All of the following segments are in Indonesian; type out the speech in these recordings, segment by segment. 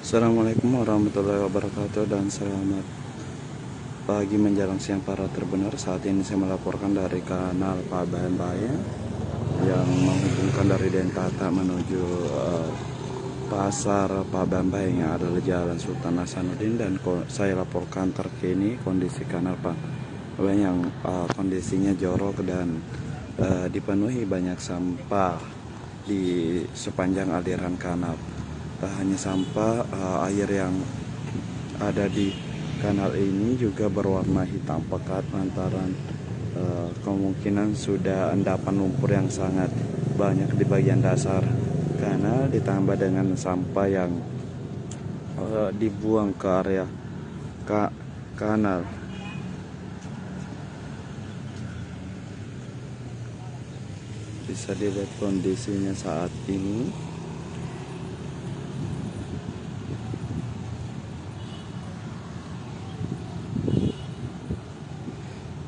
Assalamualaikum warahmatullahi wabarakatuh dan selamat pagi menjelang siang para terbenar. Saat ini saya melaporkan dari kanal Pabayang yang menghubungkan dari Dentata menuju pasar Pabayang yang ada di Jalan Sultan Hasanuddin, dan saya laporkan terkini kondisi kanal Pabayang yang kondisinya jorok dan dipenuhi banyak sampah di sepanjang aliran kanal. Tak hanya sampah, air yang ada di kanal ini juga berwarna hitam pekat lantaran kemungkinan sudah endapan lumpur yang sangat banyak di bagian dasar kanal, ditambah dengan sampah yang dibuang ke area kanal. Bisa dilihat kondisinya saat ini.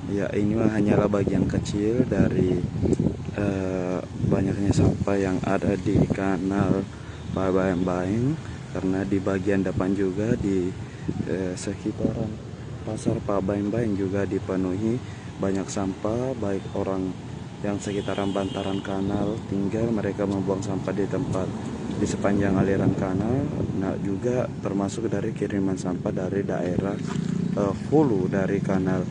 Ya, ini hanyalah bagian kecil dari banyaknya sampah yang ada di kanal Pabayang, karena di bagian depan juga di sekitaran pasar Pabayang juga dipenuhi banyak sampah, baik orang yang sekitaran bantaran kanal tinggal mereka membuang sampah di tempat di sepanjang aliran kanal. Nah, juga termasuk dari kiriman sampah dari daerah hulu dari kanal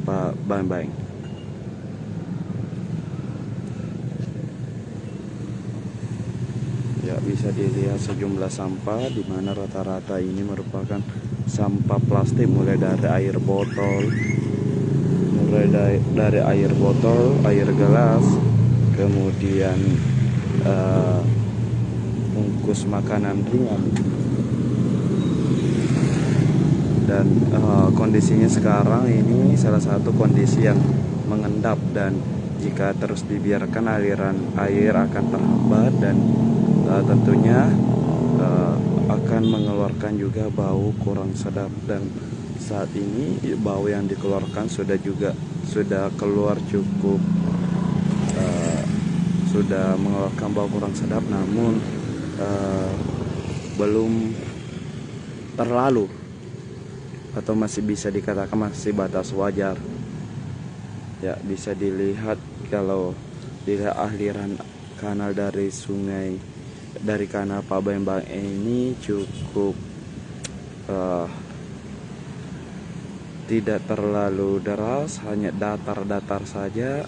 Pabayang. Ya, bisa dilihat sejumlah sampah di mana rata-rata ini merupakan sampah plastik, mulai dari air botol, air gelas, kemudian bungkus makanan ringan. Dan kondisinya sekarang ini salah satu kondisi yang mengendap, dan jika terus dibiarkan aliran air akan terhambat dan tentunya akan mengeluarkan juga bau kurang sedap. Dan saat ini bau yang dikeluarkan sudah keluar cukup sudah mengeluarkan bau kurang sedap, namun belum terlalu, atau masih bisa dikatakan masih batas wajar. Ya, bisa dilihat kalau dilihat aliran kanal dari kanal Pabayang ini cukup tidak terlalu deras, hanya datar-datar saja,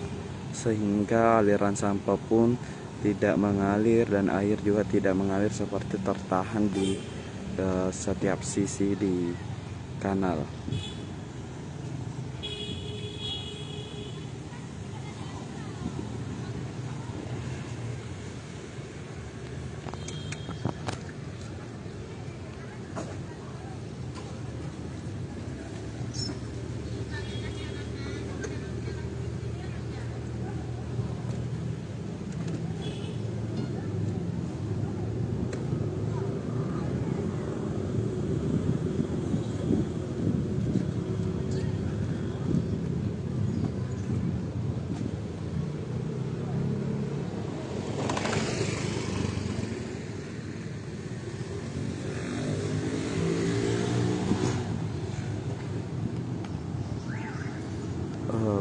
sehingga aliran sampah pun tidak mengalir dan air juga tidak mengalir, seperti tertahan di setiap sisi di kanal.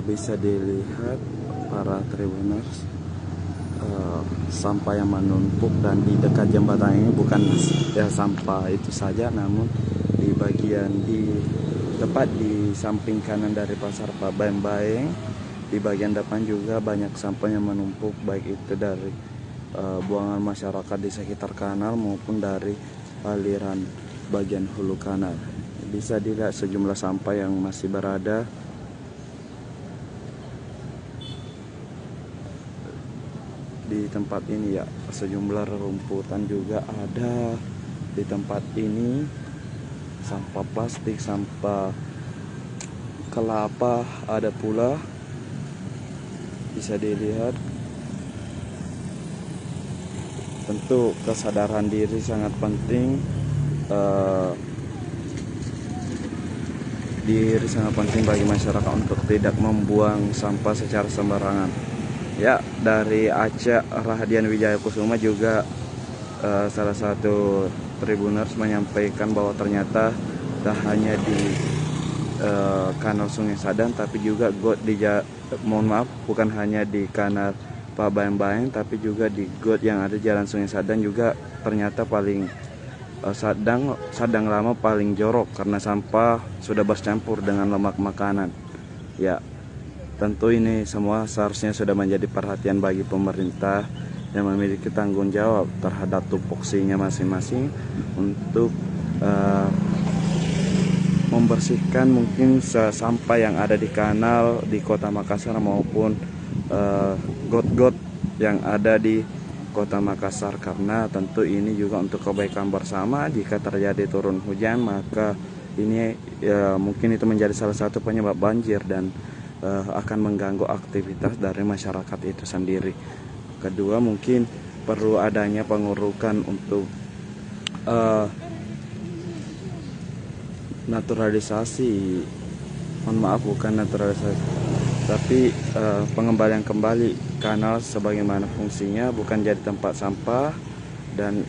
Bisa dilihat para tribuners, sampah yang menumpuk, dan di dekat jembatan ini bukan sampah itu saja, namun di tepat di samping kanan dari pasar Pabayang, di bagian depan juga banyak sampah yang menumpuk, baik itu dari buangan masyarakat di sekitar kanal maupun dari aliran bagian hulu kanal. Bisa dilihat sejumlah sampah yang masih berada di tempat ini. Ya, sejumlah rerumputan juga ada di tempat ini, sampah plastik, sampah kelapa ada pula. Bisa dilihat, tentu kesadaran diri sangat penting. Bagi masyarakat untuk tidak membuang sampah secara sembarangan. Ya, dari Aceh Rahadian Wijaya Kusuma juga salah satu Tribuners menyampaikan bahwa ternyata tak hanya di kanal Sungai Sadang, tapi juga mohon maaf, bukan hanya di kanal Pabayang-Bayang, tapi juga di got yang ada Jalan Sungai Sadang juga ternyata paling Sadang Lama paling jorok karena sampah sudah bercampur dengan lemak makanan. Ya, tentu ini semua seharusnya sudah menjadi perhatian bagi pemerintah yang memiliki tanggung jawab terhadap tupoksinya masing-masing untuk membersihkan mungkin sampah yang ada di kanal di Kota Makassar maupun got-got yang ada di Kota Makassar, karena tentu ini juga untuk kebaikan bersama. Jika terjadi turun hujan, maka ini mungkin itu menjadi salah satu penyebab banjir dan akan mengganggu aktivitas dari masyarakat itu sendiri. Kedua, mungkin perlu adanya pengurukan untuk naturalisasi, mohon maaf, bukan naturalisasi, tapi pengembalian kembali kanal sebagaimana fungsinya, bukan jadi tempat sampah, dan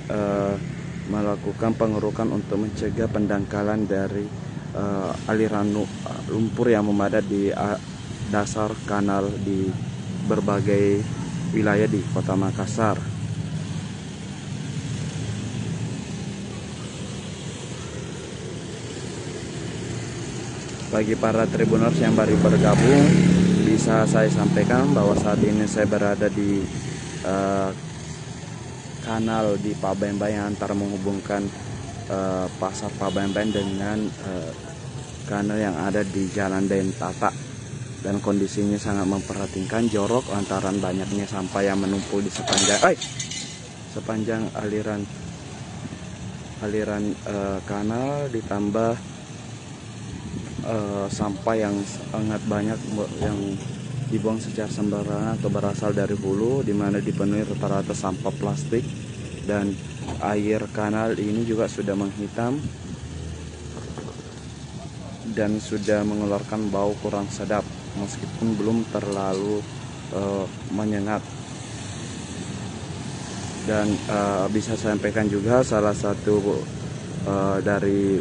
melakukan pengurukan untuk mencegah pendangkalan dari aliran lumpur yang memadat di dasar kanal di berbagai wilayah di Kota Makassar. Bagi para Tribuners yang baru bergabung, bisa saya sampaikan bahwa saat ini saya berada di kanal di Pabayang-Bayang antara menghubungkan pasar Pabayang-Bayang dengan kanal yang ada di Jalan Dentata, dan kondisinya sangat memprihatinkan, jorok lantaran banyaknya sampah yang menumpuk di sepanjang aliran kanal, ditambah sampah yang sangat banyak yang dibuang secara sembarangan atau berasal dari hulu, di mana dipenuhi rata-rata sampah plastik, dan air kanal ini juga sudah menghitam dan sudah mengeluarkan bau kurang sedap meskipun belum terlalu menyengat. Dan bisa saya sampaikan juga, salah satu dari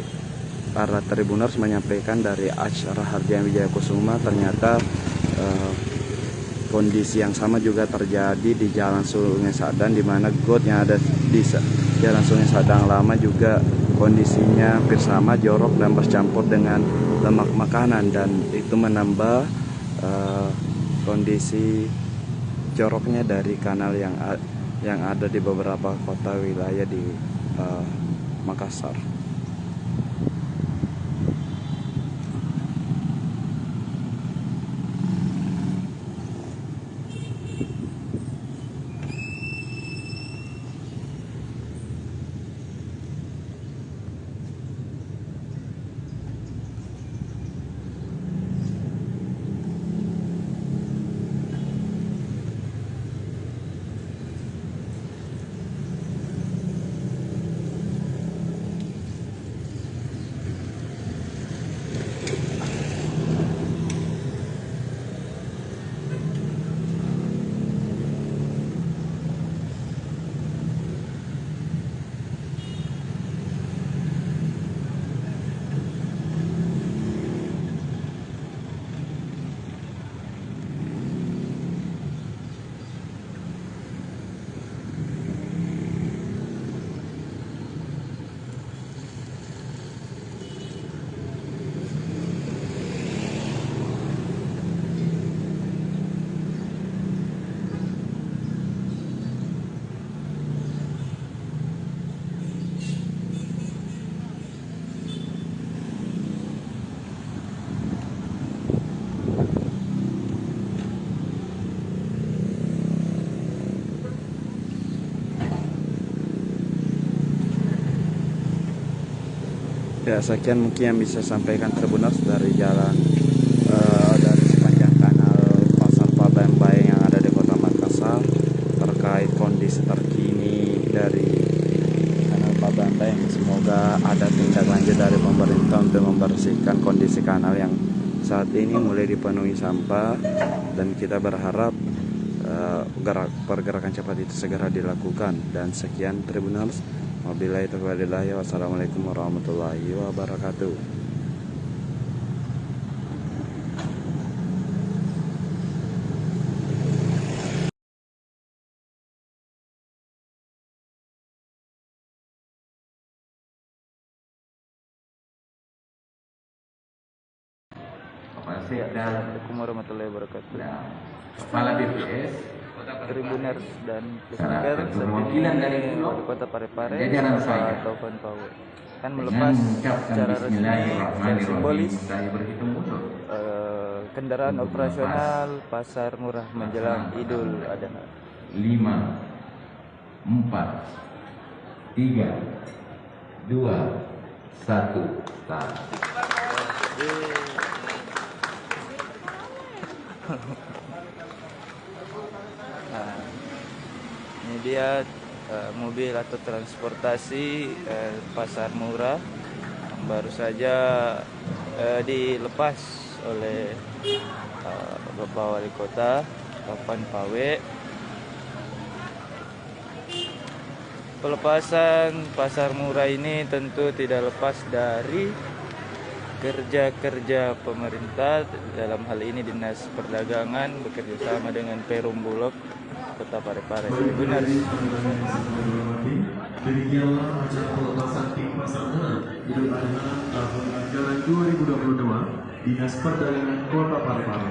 para Tribuners menyampaikan dari acara Hardian Wijaya Kusuma, ternyata kondisi yang sama juga terjadi di Jalan Sungai Sadang, di mana got yang ada di Jalan Sungai Sadang Lama juga kondisinya hampir sama, jorok dan bercampur dengan lemak makanan, dan itu menambah kondisi joroknya dari kanal yang ada di beberapa kota wilayah di Makassar. Ya, sekian mungkin yang bisa sampaikan Tribuners dari dari sepanjang kanal Pasar Pabayang-Bayang yang ada di Kota Makassar terkait kondisi terkini dari kanal Pabayang-Bayang. Semoga ada tindak lanjut dari pemerintah untuk membersihkan kondisi kanal yang saat ini mulai dipenuhi sampah, dan kita berharap pergerakan cepat itu segera dilakukan. Dan sekian Tribuners, Wabillahi taufiq wal hidayah. Wassalamualaikum warahmatullahi wabarakatuh. Assalamualaikum warahmatullahi wabarakatuh. Kepala BPS Tribuners dan listener perwakilan dari Wali Kota Parepare, jajaran saya Taufan Pawe kan dengan melepas mengucapkan secara resmi dan Bismillahirrahmanirrahim, simbolis saya berhitung mundur kendaraan operasional pasar murah menjelang Idul Adha. 5, 4, 3, 2, 1. Nah, ini dia mobil atau transportasi pasar murah yang baru saja dilepas oleh Bapak Wali Kota Taufan Pawe. Pelepasan pasar murah ini tentu tidak lepas dari kerja-kerja pemerintah, dalam hal ini Dinas Perdagangan bekerja sama dengan Perum Bulog Kota Parepare. Benar. Demikianlah acara pelepasan tim pasar murah Idul Adha tahun ajaran 2022 Dinas Perdagangan Kota Parepare.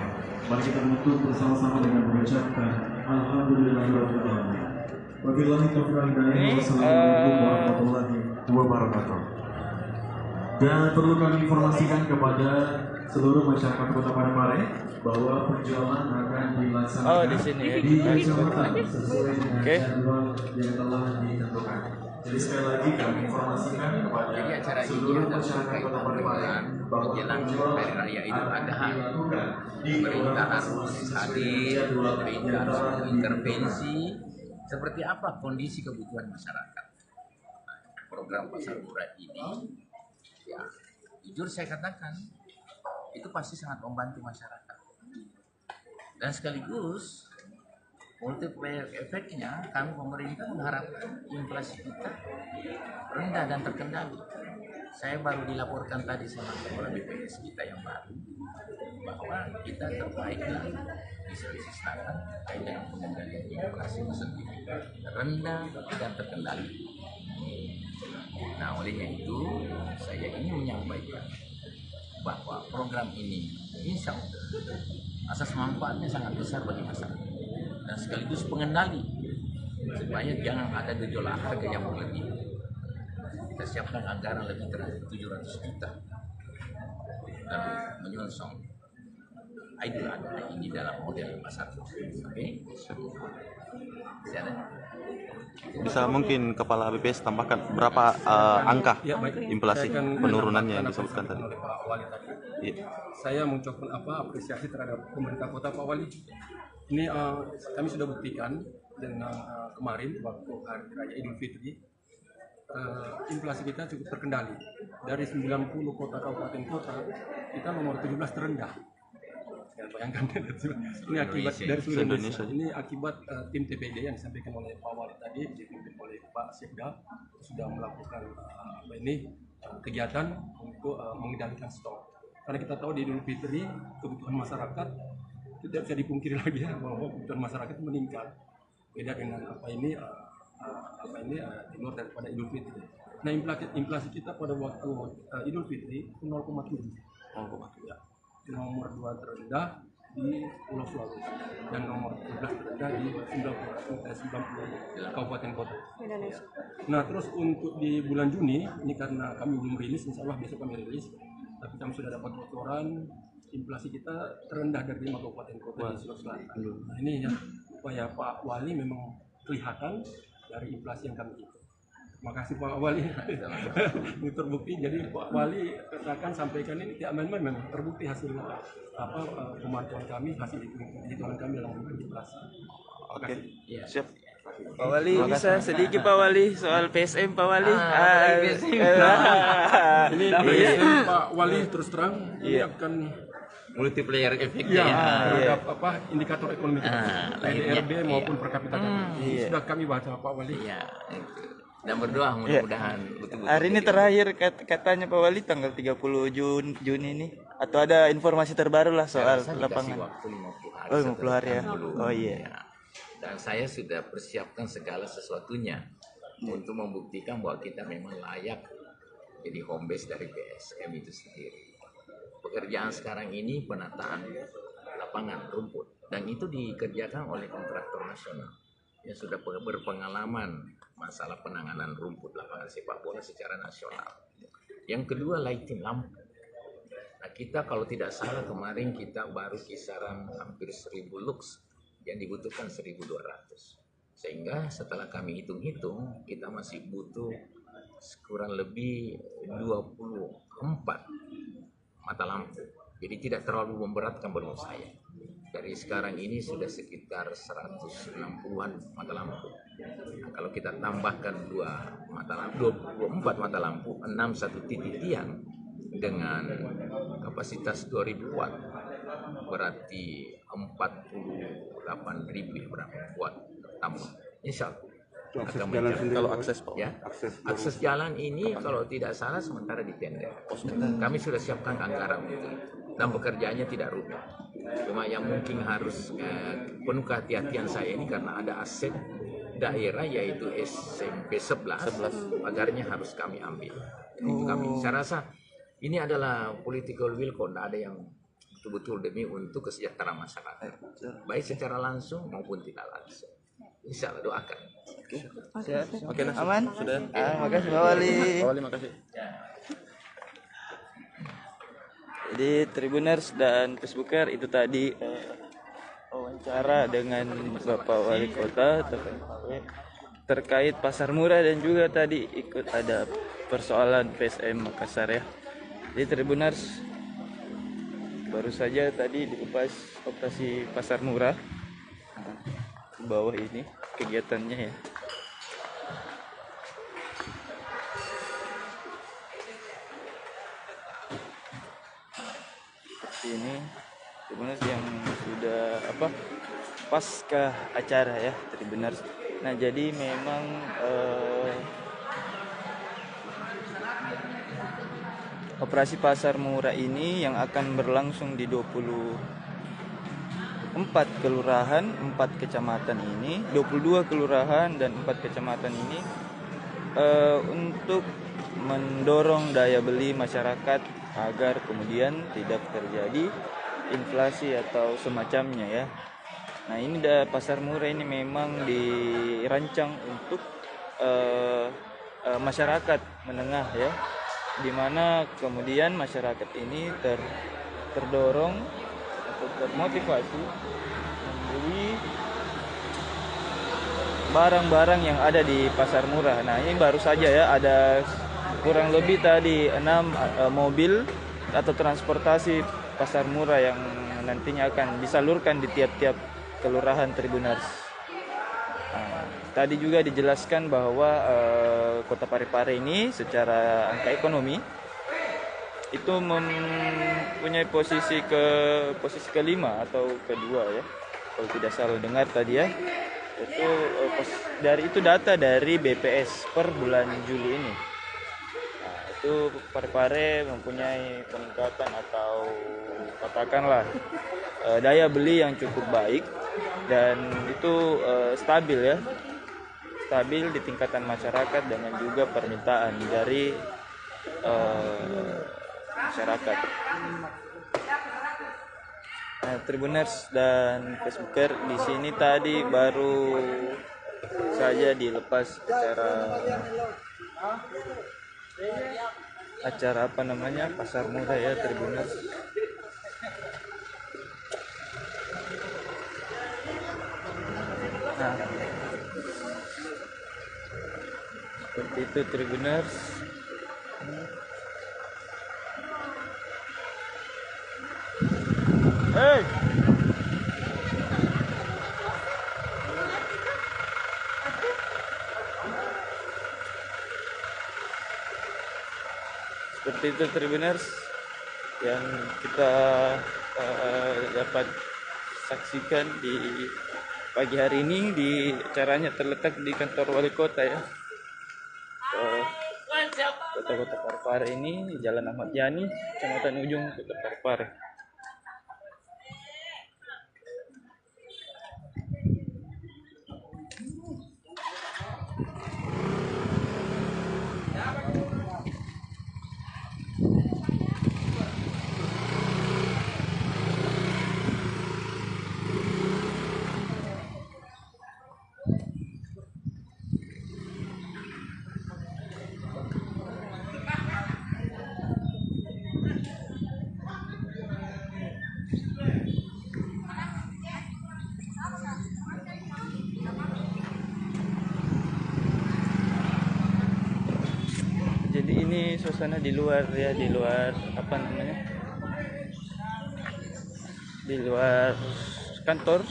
Mari kita menutup bersama-sama dengan mengucapkan Alhamdulillahirabbil alamin. Wabillahi taufiq wal hidayah. Wassalamualaikum warahmatullahi wabarakatuh. Dan perlu kami informasikan kepada seluruh masyarakat Kota Parepare bahwa perjualan akan dilaksanakan di kecamatan sesuai dengan jadwal yang telah ditentukan. Jadi sekali lagi kami informasikan kepada seluruh masyarakat Kota Parepare bahwa menjelang Hari Raya Idul Adha, pemerintah harus hadir, pemerintah harus intervensi. Seperti apa kondisi kebutuhan masyarakat? Program pasar murah ini, ya jujur saya katakan, itu pasti sangat membantu masyarakat. Dan sekaligus multiplier efeknya, kami pemerintah mengharapkan inflasi kita rendah dan terkendali. Saya baru dilaporkan tadi sama kepala BPS kita yang baru bahwa kita terbaik di Sulawesi Selatan terkait dengan pengendalian inflasi itu sendiri, rendah dan terkendali. Nah, olehnya itu saya ingin menyampaikan bahwa program ini insya Allah asas manfaatnya sangat besar bagi masyarakat dan sekaligus pengendali supaya jangan ada gejolak harga yang berlebih. Kita siapkan anggaran lebih dari 700 juta lalu menyongsong Idul Adha ini dalam model pasar. Oke? Bisa mungkin Kepala BPS tambahkan berapa angka inflasi penurunannya yang disebutkan tadi? Pak Wali tadi. Iya. Saya mengucapkan apresiasi terhadap pemerintah kota Pak Wali. Ini kami sudah buktikan dengan kemarin waktu Hari Raya Idul Fitri, inflasi kita cukup terkendali. Dari 90 kota kabupaten kota, kita nomor 17 terendah. Ya, bayangkan ini akibat dari seluruh Indonesia. Ini akibat tim TPD yang disampaikan oleh Pak Wali tadi, dipimpin oleh Pak Sekda, sudah melakukan kegiatan untuk mengendalikan stok. Karena kita tahu di Idul Fitri kebutuhan masyarakat tidak bisa dipungkiri lagi ya, bahwa kebutuhan masyarakat meningkat. Beda dengan di luar daripada Idul Fitri. Nah, inflasi kita pada waktu Idul Fitri 0,7. Ya. Nomor 2 terendah di Pulau Sulawesi dan nomor 13 terendah di 90 kabupaten kota. Ya. Nah, terus untuk di bulan Juni ini karena kami belum rilis, insya Allah besok kami rilis, tapi kami sudah dapat bocoran inflasi kita terendah dari 5 kabupaten kota di Sulawesi Selatan. Nah, ini ya upaya Pak Wali memang kelihatan dari inflasi yang kami hitung. Terima kasih Pak Wali. Ini terbukti. Jadi Pak Wali katakan sampaikan ini tidak main-main, memang terbukti hasil pemantauan kami, hasil hitungan kami dalam inflasi. Oke, siap. Pak Wali bisa sedikit Pak Wali soal PSM Pak Wali. Ini PSM Pak Wali terus terang ini akan multiplier efeknya terhadap indikator ekonomi kita, PDRB maupun per kapita kami. Sudah kami baca Pak Wali. dan berdoa mudah-mudahan betul-betul. Hari ini terakhir katanya Pak Wali tanggal 30 Juni ini. Atau ada informasi terbaru lah soal Saya lapangan? dikasih waktu 50 hari. Oh, 50 hari ya. dulu. Oh iya. Ya. Dan saya sudah persiapkan segala sesuatunya untuk membuktikan bahwa kita memang layak jadi home base dari PSM itu sendiri. Pekerjaan sekarang ini penataan lapangan rumput dan itu dikerjakan oleh kontraktor nasional yang sudah berpengalaman masalah penanganan rumput lapangan sepak bola secara nasional. Yang kedua, lighting lampu. Nah, kita kalau tidak salah kemarin kita baru kisaran hampir 1000 lux yang dibutuhkan 1200. Sehingga setelah kami hitung-hitung kita masih butuh kurang lebih 24 mata lampu. Jadi tidak terlalu memberatkan menurut saya. Dari sekarang ini sudah sekitar 160-an mata lampu. Nah, kalau kita tambahkan 24 mata lampu, 6 satu titik tiang dengan kapasitas 2000 watt, berarti 48.000 berapa watt tambah. Insya Allah. Kalau akses Pak. Ya, akses jalan ini kalau tidak salah sementara di tender. Kami sudah siapkan anggaran itu dan pekerjaannya tidak rumit. Cuma yang mungkin harus penuh kehati-hatian saya ini karena ada aset daerah yaitu SMP 11 pagarnya harus kami ambil. Itu kami. Saya rasa ini adalah political will kok, tidak ada yang betul-betul demi untuk kesejahteraan masyarakat, baik secara langsung maupun tidak langsung. Insya Allah doakan. Oke, aman? Sudah. Makasih Pak Wali. Pak Wali, makasih. Jadi Tribuners dan Facebooker itu tadi wawancara dengan Bapak Wali Kota terkait pasar murah dan juga tadi ikut ada persoalan PSM Makassar ya. Jadi Tribuners baru saja tadi dilepas operasi pasar murah. Ke bawah ini kegiatannya ya. Seperti ini Tribuners yang sudah pasca acara ya Tribuners. Nah jadi memang operasi pasar murah ini yang akan berlangsung di 24 kelurahan, 4 kecamatan ini, 22 kelurahan dan 4 kecamatan ini untuk mendorong daya beli masyarakat agar kemudian tidak terjadi inflasi atau semacamnya ya. Nah ini pasar murah ini memang dirancang untuk masyarakat menengah ya, dimana kemudian masyarakat ini terdorong atau termotivasi membeli barang-barang yang ada di pasar murah. Nah ini baru saja ya, ada kurang lebih tadi 6 mobil atau transportasi pasar murah yang nantinya akan disalurkan di tiap-tiap kelurahan Tribuners. Nah, tadi juga dijelaskan bahwa Kota Parepare ini secara angka ekonomi itu mempunyai posisi kelima atau kedua ya, kalau tidak salah dengar tadi ya. Itu data dari BPS per bulan Juli ini. Nah, itu Parepare mempunyai peningkatan atau katakanlah daya beli yang cukup baik dan itu stabil ya, stabil di tingkatan masyarakat dengan juga permintaan dari masyarakat. Nah, Tribuners dan Facebooker di sini tadi baru saja dilepas acara apa namanya pasar murah ya Tribuners. Nah, seperti itu Tribuners. Hey. Seperti itu Tribuners yang kita dapat saksikan di pagi hari ini. Di acaranya terletak di kantor wali kota ya. kota-kota Parepare ini, Jalan Ahmad Yani, Kecamatan Ujung, Kota Parepare. Jadi ini suasana di luar ya, di luar apa namanya, di luar kantor.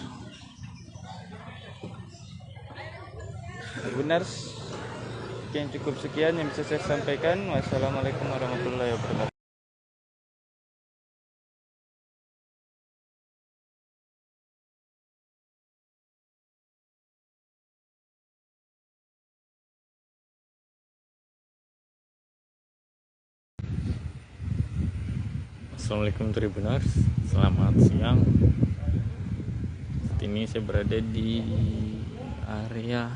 Benar, cukup sekian yang bisa saya sampaikan. Wassalamualaikum warahmatullahi wabarakatuh. Assalamualaikum Tribuners, selamat siang. Saat ini saya berada di area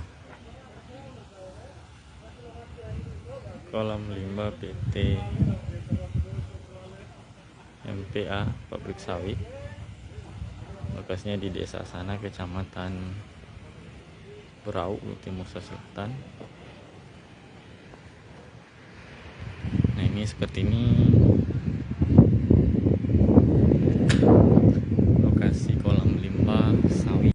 kolam limbah PT MPA Pabrik Sawit. Lokasinya di Desa Sana, Kecamatan Berau, Timur Selatan. Nah, ini seperti ini lokasi kolam limbah sawit.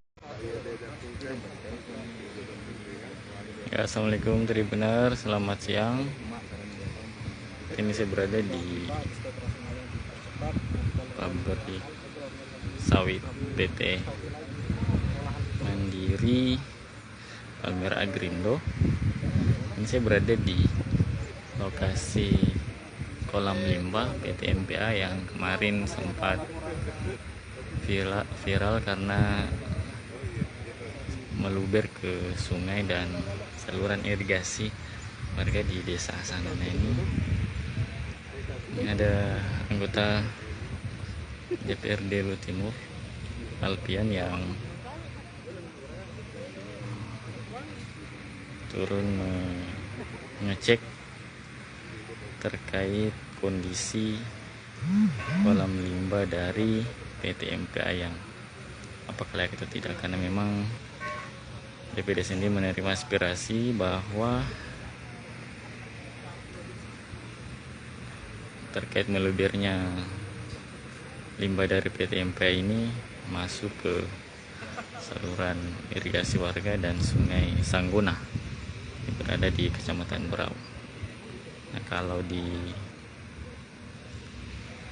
Ya, assalamualaikum Tribuner, selamat siang. Ini saya berada di pabrik sawit PT Mandiri Palmera Agrindo. Ini saya berada di lokasi kolam limbah PT MPA yang kemarin sempat viral karena meluber ke sungai dan saluran irigasi warga di desa sana. Nah, ini ada anggota DPRD Lu Timur Alpian yang turun mengecek terkait kondisi kolam limbah dari PT MPA yang apakah layak atau tidak, karena memang DPD sendiri menerima aspirasi bahwa terkait melubernya limbah dari PT MPA ini masuk ke saluran irigasi warga dan sungai Sangguna yang berada di Kecamatan Berau. Nah, kalau di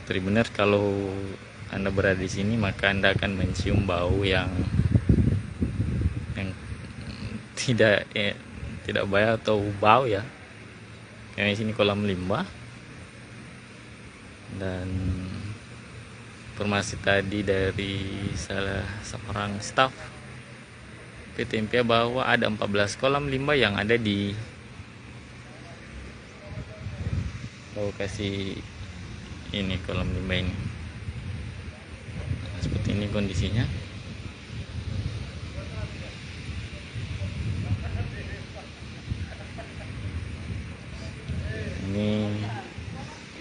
Tribuner, kalau Anda berada di sini maka Anda akan mencium bau yang tidak baik atau bau ya. Karena di sini kolam limbah, dan informasi tadi dari salah seorang staf PT MPA bahwa ada 14 kolam limbah yang ada di lokasi ini, kolam limbah ini. Nah, seperti ini kondisinya.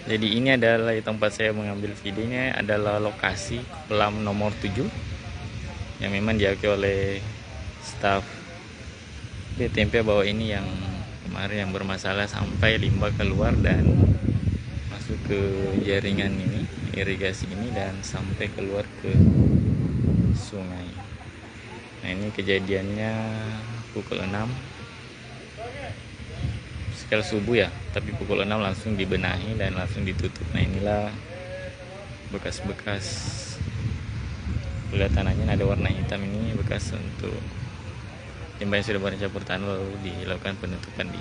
Jadi ini adalah tempat saya mengambil videonya, adalah lokasi kolam nomor 7 yang memang diakui oleh staf PT MPA bahwa ini yang kemarin yang bermasalah sampai limbah keluar dan masuk ke jaringan ini, irigasi ini, dan sampai keluar ke sungai. Nah, ini kejadiannya pukul 6 sekitar subuh ya, tapi pukul 6 langsung dibenahi dan langsung ditutup. Nah, inilah bekas-bekas, kelihatannya ada warna hitam, ini bekas untuk limbah yang sudah bercampur tanah lalu dilakukan penutupan di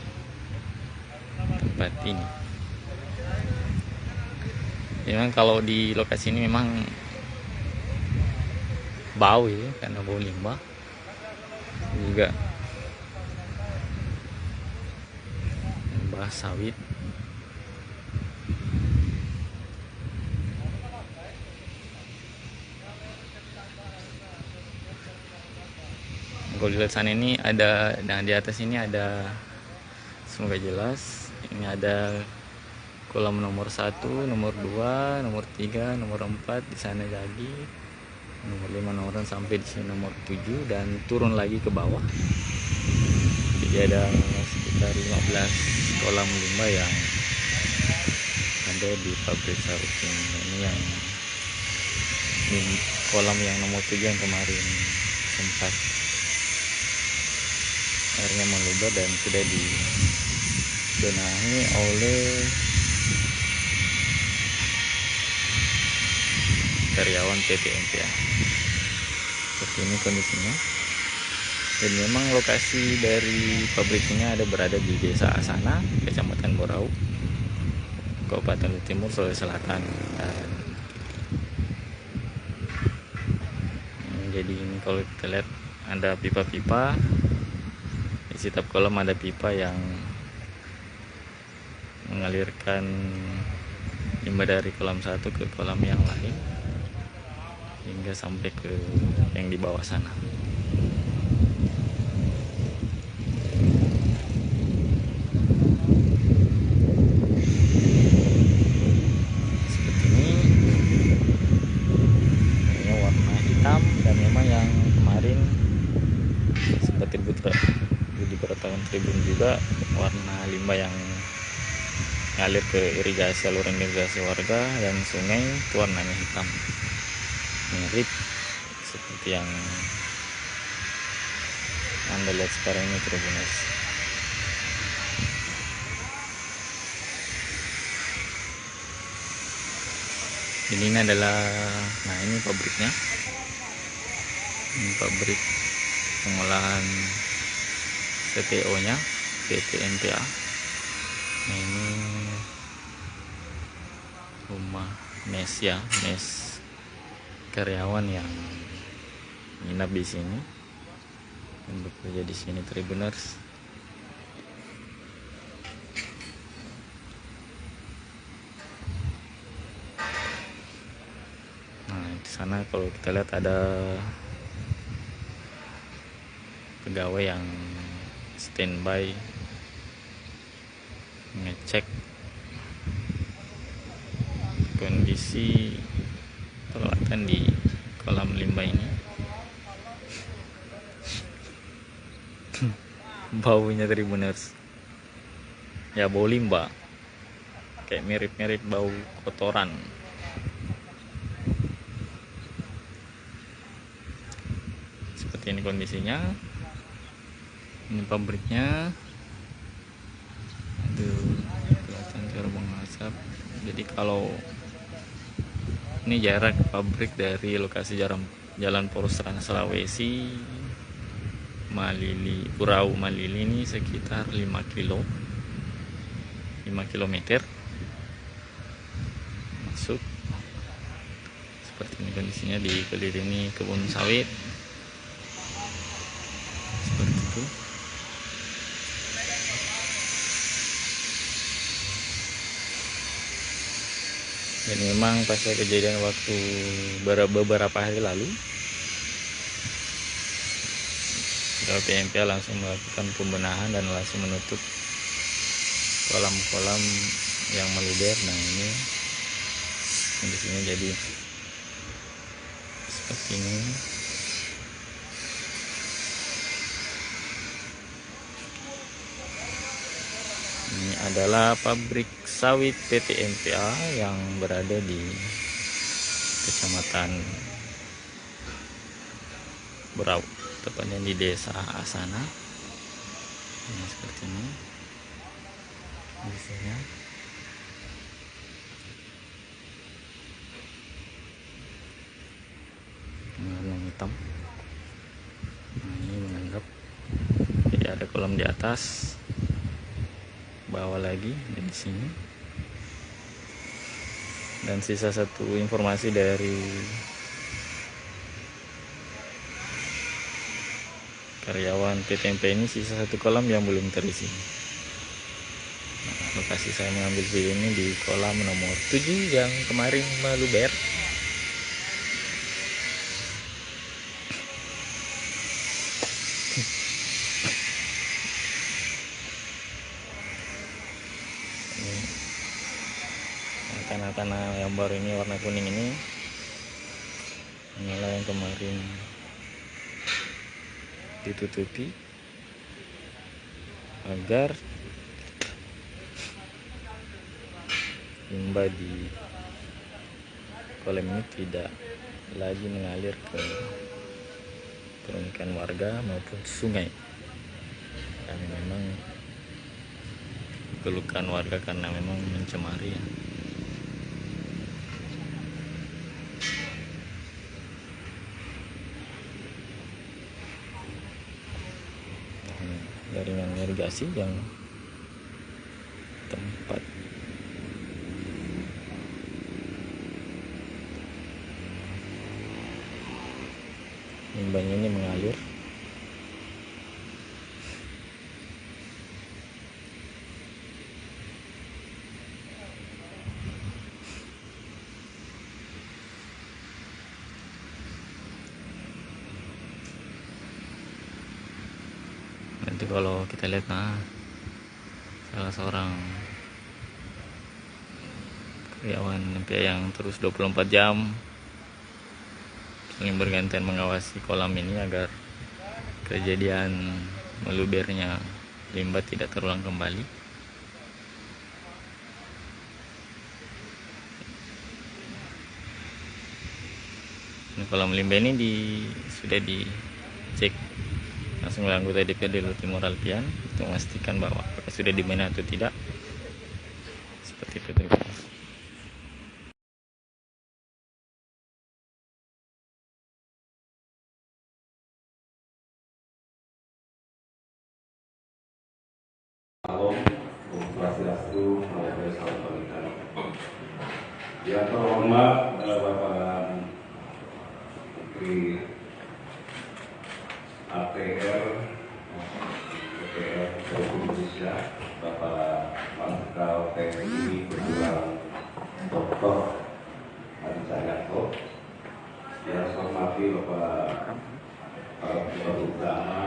tempat ini. Memang kalau di lokasi ini memang bau ya, karena bau limbah juga limbah sawit. kalau dilihat sana ini ada, nah di atas ini ada, semoga jelas, ini ada kolam nomor 1, nomor 2, nomor 3, nomor 4, di sana lagi nomor 5, nomor 6, sampai di sini nomor 7 dan turun lagi ke bawah. Jadi ada sekitar 15 kolam limbah yang ada di pabrik sawit ini. Ini yang kolam yang nomor 7 yang kemarin sempat airnya meluber dan sudah dibenahi oleh karyawan PT MPA. Seperti ini kondisinya. Dan memang lokasi dari pabriknya ada berada di Desa Asana, Kecamatan Borau, Kabupaten Luwu Timur, Sulawesi Selatan. Dan jadi ini kalau kita lihat ada pipa-pipa, di setiap kolam ada pipa yang mengalirkan limbah dari kolam satu ke kolam yang lain hingga sampai ke yang di bawah sana. Seperti ini, ini warna hitam, dan memang yang kemarin seperti di peraturan tribun juga warna limbah yang ngalir ke irigasi, saluran irigasi warga dan sungai itu warnanya hitam, mirip seperti yang Anda lihat sekarang ini, Tribuners. Ini adalah, nah ini pabriknya, ini pabrik pengolahan CPO nya PT MPA. Nah, ini rumah mes ya, mes karyawan yang nginap di sini dan bekerja di sini, Tribuners. Nah, di sana kalau kita lihat ada pegawai yang standby ngecek kondisi peralatan di kolam limbah ini. Baunya, Tribuners, ya bau limbah, kayak mirip-mirip bau kotoran. Seperti ini kondisinya. Ini pabriknya. Aduh, kelihatan gerbong asap. Jadi kalau ini jarak pabrik dari lokasi Jalan Poros Trans Sulawesi Purau Malili ini sekitar 5 km masuk. Seperti ini kondisinya, dikelilingi kebun sawit seperti itu. Dan memang pasca kejadian waktu beberapa hari lalu, PMPA langsung melakukan pembenahan dan langsung menutup kolam-kolam yang meluber. Nah, ini kondisinya jadi seperti ini. Ini adalah pabrik sawit PT MPA yang berada di Kecamatan Berau, tepatnya di Desa Asana. Ini seperti ini kondisinya. Warna hitam. Nah, ini menganggap jadi ada kolam di atas, bawah lagi di sini. Dan sisa satu informasi dari karyawan PT MP ini, sisa satu kolam yang belum terisi. Nah, lokasi saya mengambil video ini di kolam nomor 7 yang kemarin meluber. tanah-tanah yang baru ini warna kuning ini inilah yang kemarin ditutupi agar limbah di kolam ini tidak lagi mengalir ke permukaan warga maupun sungai, karena memang keluhkan warga karena memang mencemari. Jaringan irigasi yang tempat limbahnya ini mengalir. Nanti kalau kita lihat, salah seorang karyawan MPA yang terus 24 jam saling bergantian mengawasi kolam ini agar kejadian melubernya limbah tidak terulang kembali. Nah, kolam limbah ini sudah dicek langsung oleh anggota DPRD Luhut Timur Alfian untuk memastikan bahwa apakah sudah dibina atau tidak. Seperti itu. Terima kasih. Yang terhormat Bapak Menteri APR Indonesia, Bapak Marsikal TNI Perjuangan Dr. Hadi Cahyanto, yang saya hormati Bapak Ketua Utama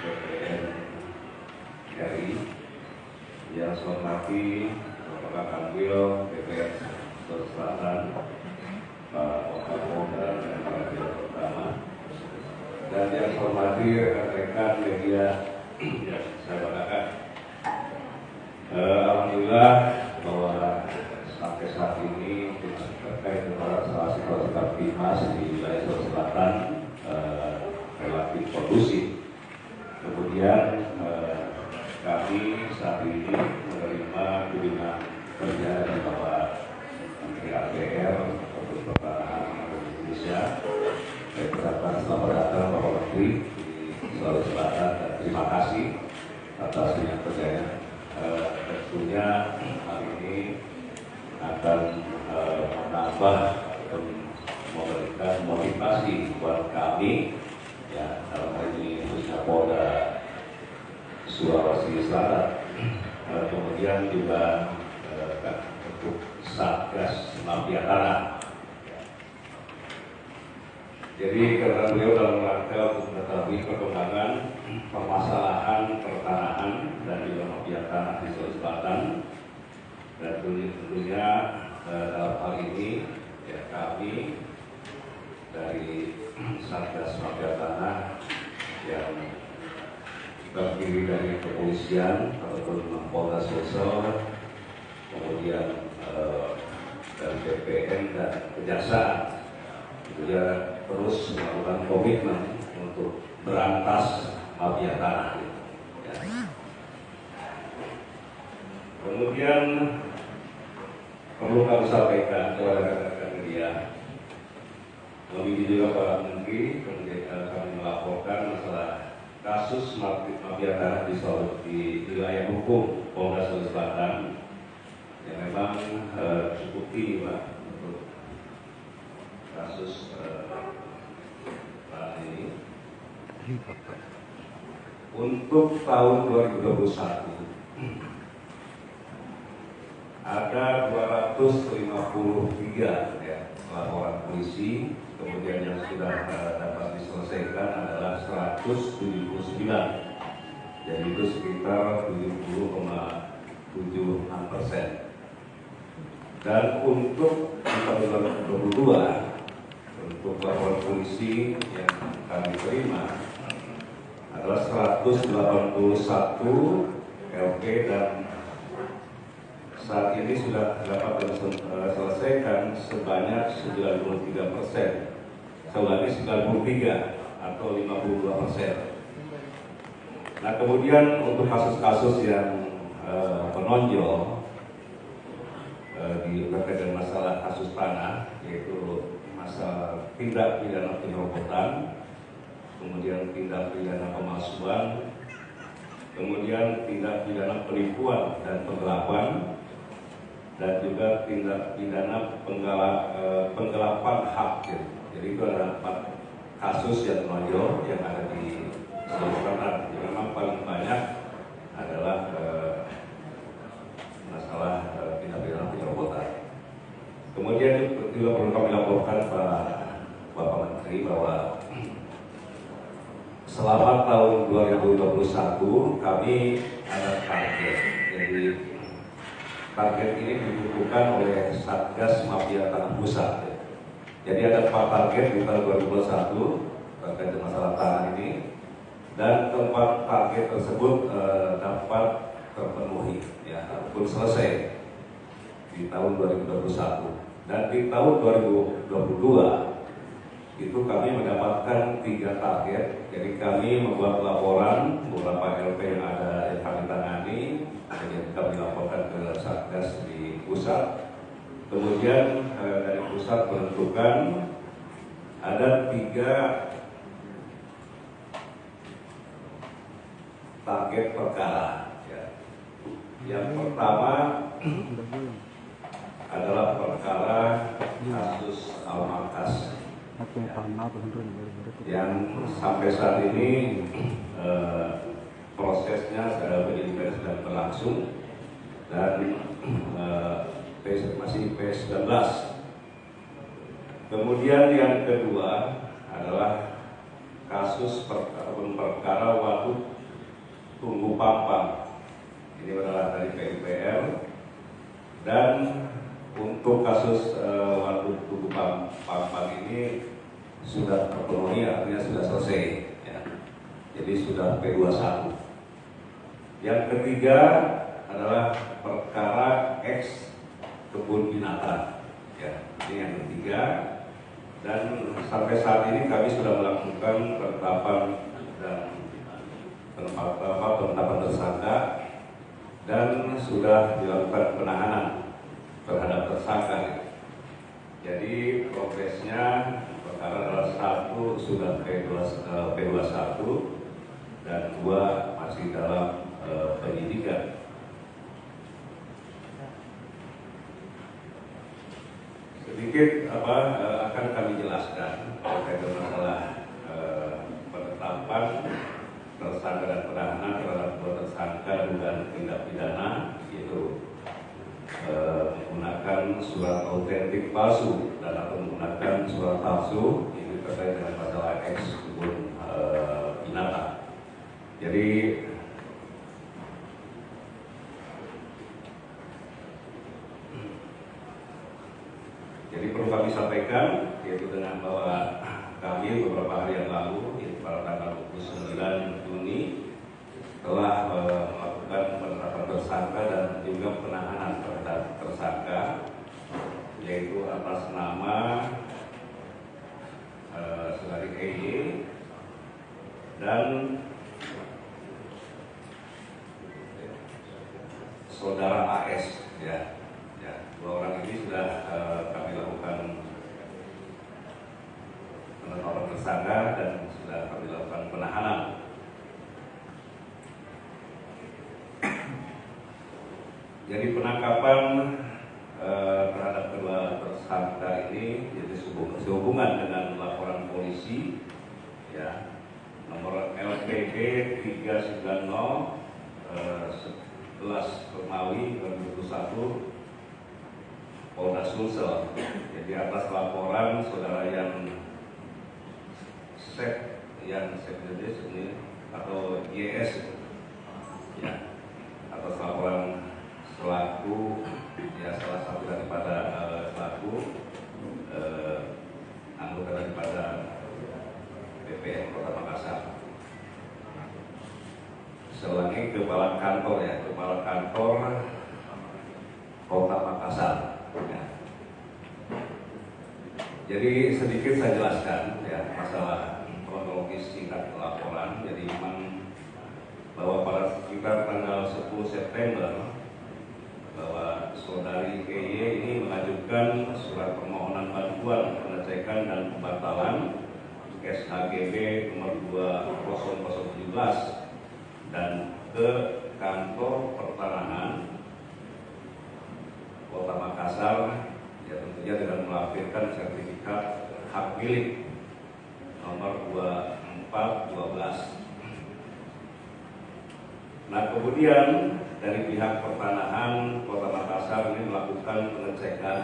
BPN RI, yang saya hormati Bapak Kakanwil BPN Sulawesi Selatan, Pak Wakapolda dan Pak Direktur Utama, dan yang saya hormati rekan-rekan media yang saya banggakan. Alhamdulillah bahwa sampai saat ini terkait dengan salah satu aktivitas di wilayah Sulawesi Selatan relatif kondusif. Kemudian kami saat ini menerima kunjungan kerja dari Bapak Menteri APR untuk Pertahanan Indonesia. Saya ucapkan selamat datang Bapak Menteri di Sulawesi Selatan dan terima kasih atas kunjungan kerjanya. Tentunya hal ini akan menambah dan memberikan motivasi buat kami, ya, dalam hal ini khususnya Polda Sulawesi Selatan, kemudian juga untuk Satgas Mafia Tanah. Jadi karena beliau dalam rangka untuk mengetahui perkembangan permasalahan pertanahan dan juga mafia tanah di Sulawesi Selatan, dan tentunya dalam hal ini ya, kami dari Satgas Mafia Tanah yang terdiri dari kepolisian ataupun Polda Sulsel, kemudian dari BPN dan kejaksaan, juga terus melakukan komitmen untuk berantas mafia tanah. Ya. Kemudian perlu kami sampaikan kepada rekan-rekan media, lebih juga Pak Menteri, kemudian kami melaporkan masalah kasus mafia tanah di wilayah hukum Polda Sulawesi Selatan yang memang cukup tinggi, Pak, untuk kasus ini. Untuk tahun 2021 ada 253 ya, laporan polisi, kemudian yang sudah dapat diselesaikan adalah 179, jadi itu sekitar 70,76%. Dan untuk di tahun 2022 untuk laporan polisi yang kami terima adalah 181 LP dan saat ini sudah dapat diselesaikan sebanyak 93%, seulangi 93 atau 52%. Nah kemudian untuk kasus-kasus yang menonjol terkait dengan masalah kasus tanah, yaitu masalah tindak pidana penyerobotan, kemudian tindak pidana pemalsuan, kemudian tindak pidana penipuan dan penggelapan, dan juga tindak pidana penggelapan hak. Jadi itu ada 4 kasus yang menonjol yang ada di seluruh tanah. Memang paling banyak adalah masalah tindak pidana penyerobotan. Kemudian juga perlu kami laporkan Bapak Menteri bahwa selama tahun 2021 kami ada target. Jadi target ini ditentukan oleh Satgas Mafia Tanah Pusat. Jadi ada 4 target di tahun 2021 terkait dengan masalah tanah ini, dan keempat target tersebut dapat terpenuhi, ya, ataupun selesai di tahun 2021. Dan di tahun 2022 itu kami mendapatkan 3 target. Jadi kami membuat laporan beberapa LP yang ada yang kami tangani, yang kami laporkan ke Satgas di pusat. Kemudian dari pusat menentukan ada 3 target perkara. Ya. Yang pertama adalah perkara kasus Al-Markas, yang sampai saat ini prosesnya penyelidikan sedang berlangsung dan masih P19. Kemudian yang kedua adalah kasus perkara Waduk Tunggu Pampang. Ini adalah dari PUPR. Dan untuk kasus Waduk Tunggu Pampang ini sudah terpenuhi, artinya sudah selesai, ya. Jadi sudah P21. Yang ketiga adalah perkara X kebun binatang, ya. Ini yang ketiga. Dan sampai saat ini kami sudah melakukan penetapan dan penetapan tersangka dan sudah dilakukan penahanan terhadap tersangka. Jadi progresnya perkara adalah 1 sudah P21 dan 2 masih dalam penyidikan. Sedikit akan kami jelaskan terkait dengan masalah penetapan tersangka dan penahanan terhadap 2 tersangka dugaan tindak pidana, yaitu menggunakan surat autentik palsu dan atau menggunakan surat palsu. Ini terkait dengan masalah X kebun binatang. Jadi perlu kami sampaikan, yaitu dengan bahwa kami beberapa hari yang lalu, yaitu pada tanggal 29 Juni, telah melakukan penetapan tersangka dan juga penahanan terhadap tersangka, yaitu atas nama saudari EY dan saudara AS, ya. 2 orang ini sudah kami lakukan penetapan tersangka dan sudah kami lakukan penahanan. Jadi penangkapan terhadap kedua tersangka ini jadi sehubungan dengan laporan polisi, ya, nomor LPD 390 11 Romawi 2021 Polda Sulsel. Jadi atas laporan saudara yang Sekdes ini atau YS, ya, atas laporan selaku, ya, salah satu daripada saya ulangi, kepala kantor ya, kepala kantor Kota Makassar. Ya. Jadi sedikit saya jelaskan ya masalah kronologis singkat laporan. Jadi memang bahwa pada sekitar tanggal 10 September bahwa saudari EY ini mengajukan surat permohonan bantuan pengecekan dan pembatalan SHGB nomor 20017 dan ke kantor pertanahan Kota Makassar, ya tentunya dengan melampirkan sertifikat hak milik nomor 2412. Nah kemudian dari pihak pertanahan Kota Makassar ini melakukan pengecekan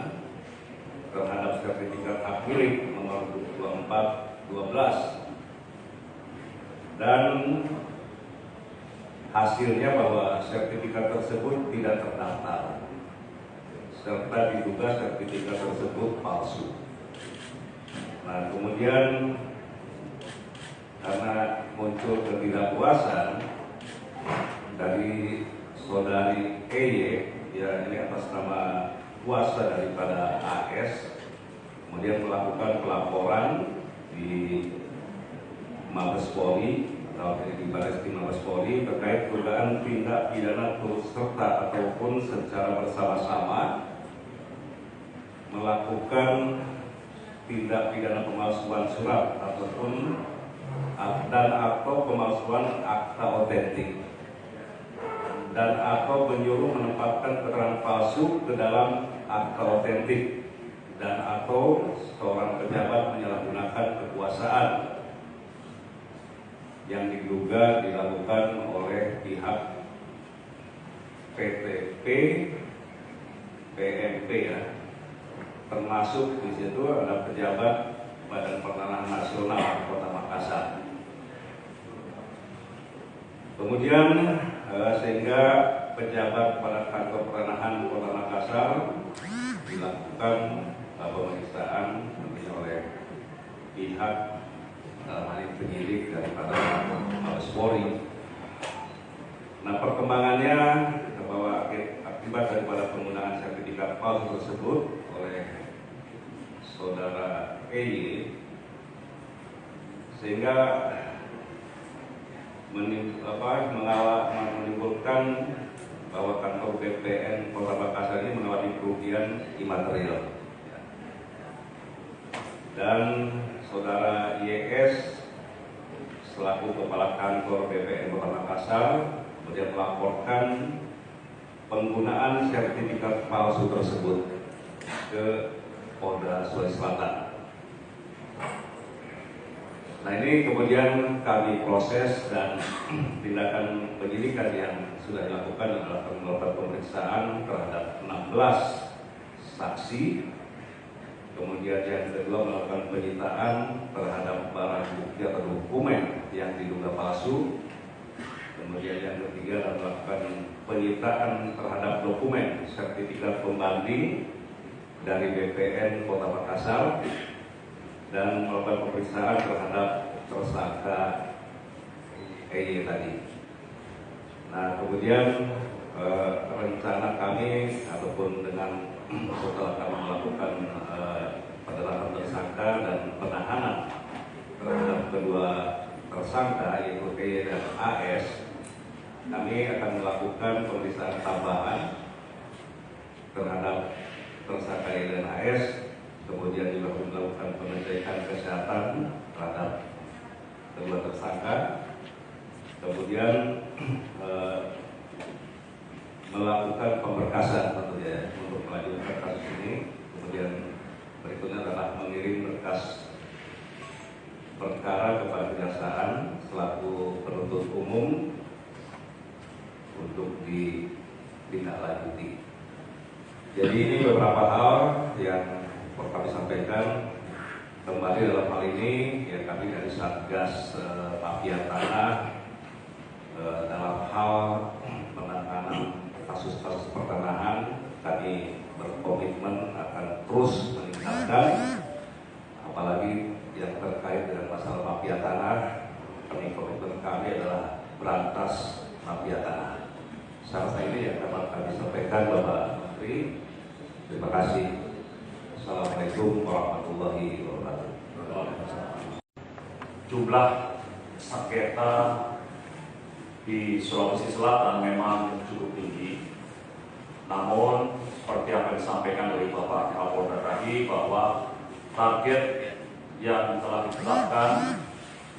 terhadap sertifikat hak milik nomor 2412 dan hasilnya bahwa sertifikat tersebut tidak terdaftar serta diduga sertifikat tersebut palsu. Nah kemudian karena muncul ketidakpuasan dari saudari EY, ya ini atas nama kuasa daripada AS, kemudian melakukan pelaporan di Mabes Polri atau di Barreskrim Mabes Polri terkait dugaan tindak pidana turut serta ataupun secara bersama-sama melakukan tindak pidana pemalsuan surat ataupun dan atau pemalsuan akta otentik dan atau menyuruh menempatkan keterangan palsu ke dalam akta otentik dan atau seorang pejabat menyalahgunakan kekuasaan yang diduga dilakukan oleh pihak PTP, PMP ya, termasuk di situ ada pejabat Badan Pertanahan Nasional Kota Makassar. Kemudian sehingga pejabat pada kantor pertanahan Kota Makassar dilakukan pemeriksaan oleh pihak penyidik daripada Mabes Polri. Nah perkembangannya bahwa akibat daripada penggunaan sertifikat palsu tersebut oleh saudara EY sehingga menimbulkan bahwa kantor BPN Kota Makassar ini mengalami kerugian imaterial dan saudara YS selaku kepala kantor BPN Kota Makassar kemudian melaporkan penggunaan sertifikat palsu tersebut ke Polda Sulawesi Selatan. Nah ini kemudian kami proses dan tindakan penyidikan yang sudah dilakukan adalah melakukan pemeriksaan terhadap 16 saksi. Kemudian yang kedua melakukan penyitaan terhadap barang bukti atau dokumen yang diduga palsu. Kemudian yang ketiga adalah melakukan penyitaan terhadap dokumen sertifikat pembanding dari BPN Kota Makassar dan melakukan pemeriksaan terhadap tersangka EY tadi. Nah kemudian rencana kami ataupun dengan setelah kami melakukan penetapan tersangka dan penahanan terhadap kedua tersangka yaitu EY dan AS, kami akan melakukan pemeriksaan tambahan terhadap tersangka EY dan AS, kemudian juga melakukan pengecekan kesehatan terhadap kedua tersangka, kemudian melakukan pemberkasan tentunya untuk melanjutkan kasus ini. Kemudian berikutnya adalah mengirim berkas perkara kepada kejaksaan selaku penuntut umum untuk ditindaklanjuti. Jadi ini beberapa hal yang kami sampaikan. Kembali dalam hal ini ya kami dari Satgas Mafia Tanah dalam hal penanganan kasus-kasus pertanahan kami berkomitmen akan terus meningkatkan, apalagi yang terkait dengan masalah mafia tanah. Komitmen kami adalah berantas mafia tanah. Sampai ini yang dapat kami sampaikan Bapak Menteri. Terima kasih. Assalamualaikum warahmatullahi wabarakatuh. Jumlah sengketa di Sulawesi Selatan memang cukup tinggi. Namun seperti yang disampaikan oleh Bapak Kapolda tadi bahwa target yang telah ditetapkan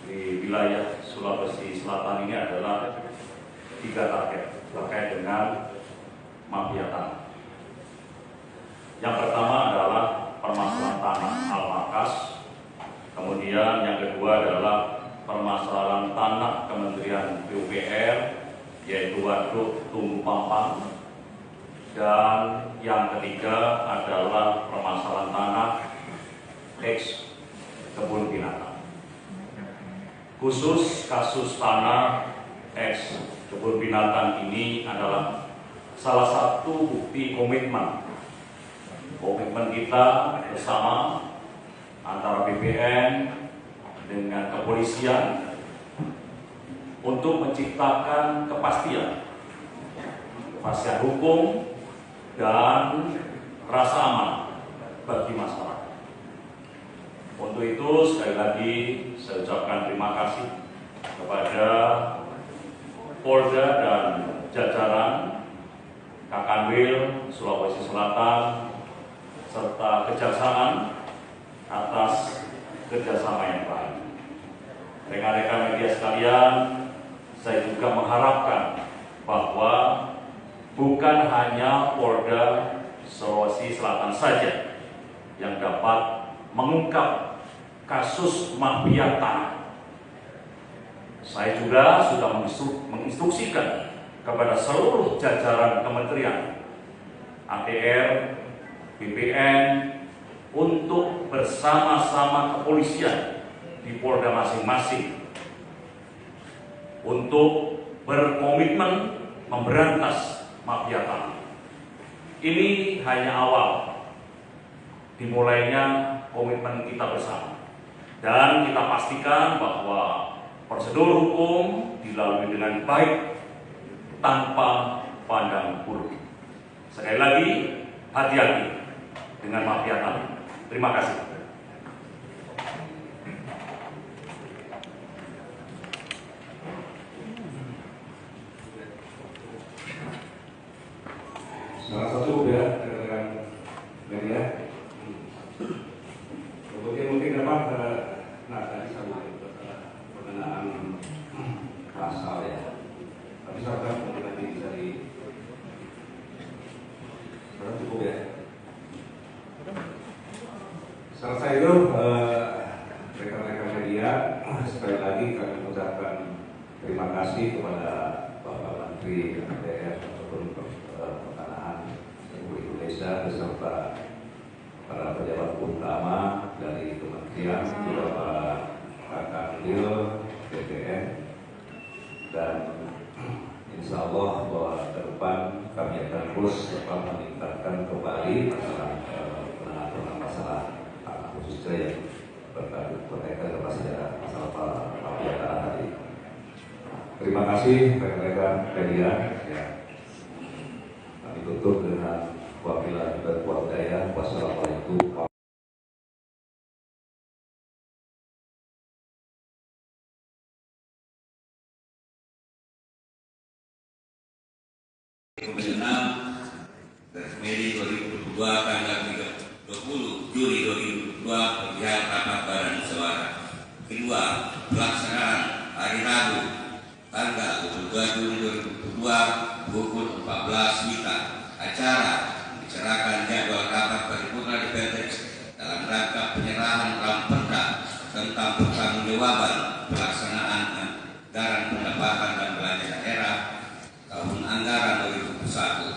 di wilayah Sulawesi Selatan ini adalah 3 target terkait dengan mafia tanah. Yang pertama adalah permasalahan tanah Al-Markas, kemudian yang kedua adalah permasalahan tanah Kementerian PUPR, yaitu Waduk Tumbu Pampang, dan yang ketiga adalah permasalahan tanah ex kebun binatang. Khusus kasus tanah ex kebun binatang ini adalah salah satu bukti komitmen kita bersama antara BPN dengan kepolisian untuk menciptakan kepastian hukum dan rasa aman bagi masyarakat. Untuk itu sekali lagi saya ucapkan terima kasih kepada Polda dan jajaran Kakanwil Sulawesi Selatan serta Kejaksaan atas kerjasama yang baik. Rekan-rekan media sekalian, saya juga mengharapkan bahwa bukan hanya Polda Sulawesi Selatan saja yang dapat mengungkap kasus mafia tanah. Saya juga sudah menginstruksikan kepada seluruh jajaran kementerian, ATR, BPN, untuk bersama-sama kepolisian di Polda masing-masing untuk berkomitmen memberantas mafia tanah. Ini hanya awal dimulainya komitmen kita bersama, dan kita pastikan bahwa prosedur hukum dilalui dengan baik tanpa pandang bulu. Sekali lagi, hati-hati dengan mafia tanah. Terima kasih. Salah satu ya rekan media. Mungkin apa? Nah tadi sama pengenaan pasal ya. Tapi saya mungkin nanti bisa cukup ya. Selesai itu rekan-rekan media, sekali lagi kami mengucapkan terima kasih kepada Bapak Menteri MDR ataupun Pertanahan Republik Indonesia beserta para pejabat utama dari kementerian, juga Pak Kakanwil, BPN, dan insya Allah bahwa ke depan kami akan terus meningkatkan kembali penanganan masalah tanah khususnya yang berkaitan dengan masalah mafia tanah tadi. Terima kasih rekan-rekan media. Ya. Kami tutup dengan wabillahi taufiq. Wassalamualaikum. Komisi 6 Mei 2022 tanggal 20 Juli 2022 perihal rapat badan musyawarah. Kedua, pelaksanaan hari Rabu tanggal 22 Juli 2022 pukul 14 WITA. Acara bicarakan jadwal rapat paripurna DPRD dalam rangka penyerahan Ramperda tentang pertanggungjawaban pelaksanaan anggaran pendapatan dan belanja daerah tahun anggaran 2021.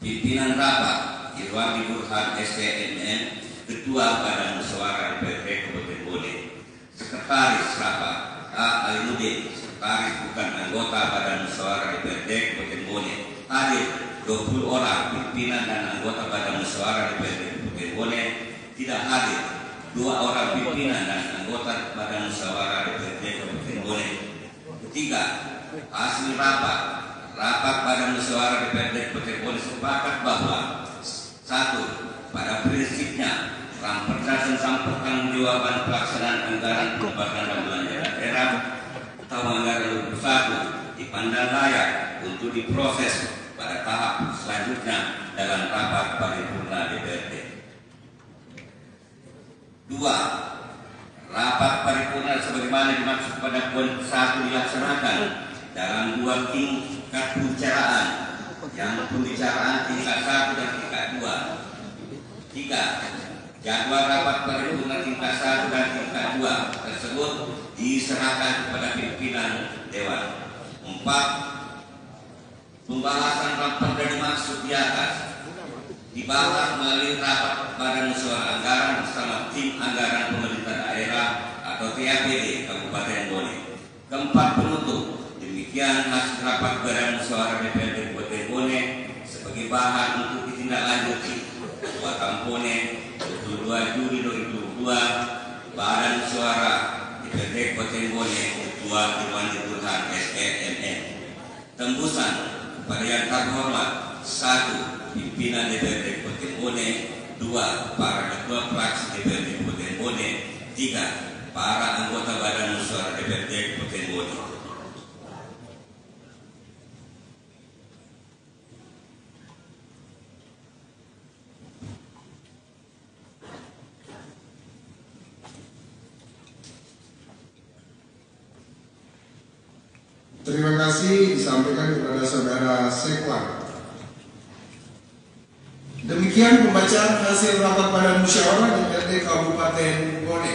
Pimpinan rapat Irwandi Burhan STMN, Ketua Badan Musyawarah DPRD Kabupaten Bone. Sekretaris rapat A. Alinuddin, Sekretaris bukan anggota Badan Musyawarah DPRD Kabupaten Bone. Hadir 20 orang pimpinan dan anggota Badan Musyawarah DPRD Kabupaten Bone. Tidak hadir 2 orang pimpinan dan anggota Badan Musyawarah DPRD Kabupaten Bone. Ketiga, hasil rapat Badan Musyawarah DPRD Kabupaten Bone sepakat bahwa 1. Pada prinsipnya Raperda tentang pertanggungjawaban pelaksanaan anggaran pendapatan dan belanja daerah tahun anggaran 2021 dipandang layak untuk diproses pada tahap selanjutnya dalam rapat paripurna DPRD. 2. Rapat paripurna sebagaimana dimaksud pada poin 1 dilaksanakan dalam 2 tingkat pembicaraan, yang pembicaraan tingkat 1 dan tingkat 2. 3. Jadwal rapat paripurna tingkat 1 dan tingkat 2 tersebut diserahkan kepada pimpinan Dewan. 4. Pembahasan rapat dan dimaksud di atas dibahas melalui rapat Badan Musyawarah Anggaran bersama tim anggaran pemerintah daerah atau TAPD Kabupaten Bone. 4. Penutup. Demikian hasil rapat Badan Musyawarah DPRD Kabupaten Bone sebagai bahan untuk ditindaklanjuti. Kabupaten Bone 22 Juli 2022. Badan Musyawarah DPRD Kabupaten Bone Ketua Dewan Diputan SRMN. Tembusan kepada yang terhormat: 1. Pimpinan DPRD Kabupaten Bone. 2. Para ketua fraksi DPRD Kabupaten Bone. 3. Para anggota Badan Musyawarah DPRD Kabupaten Bone. Terima kasih disampaikan kepada Saudara Sekwan. Demikian pembacaan hasil rapat Badan Musyawarah DPRD Kabupaten Bone.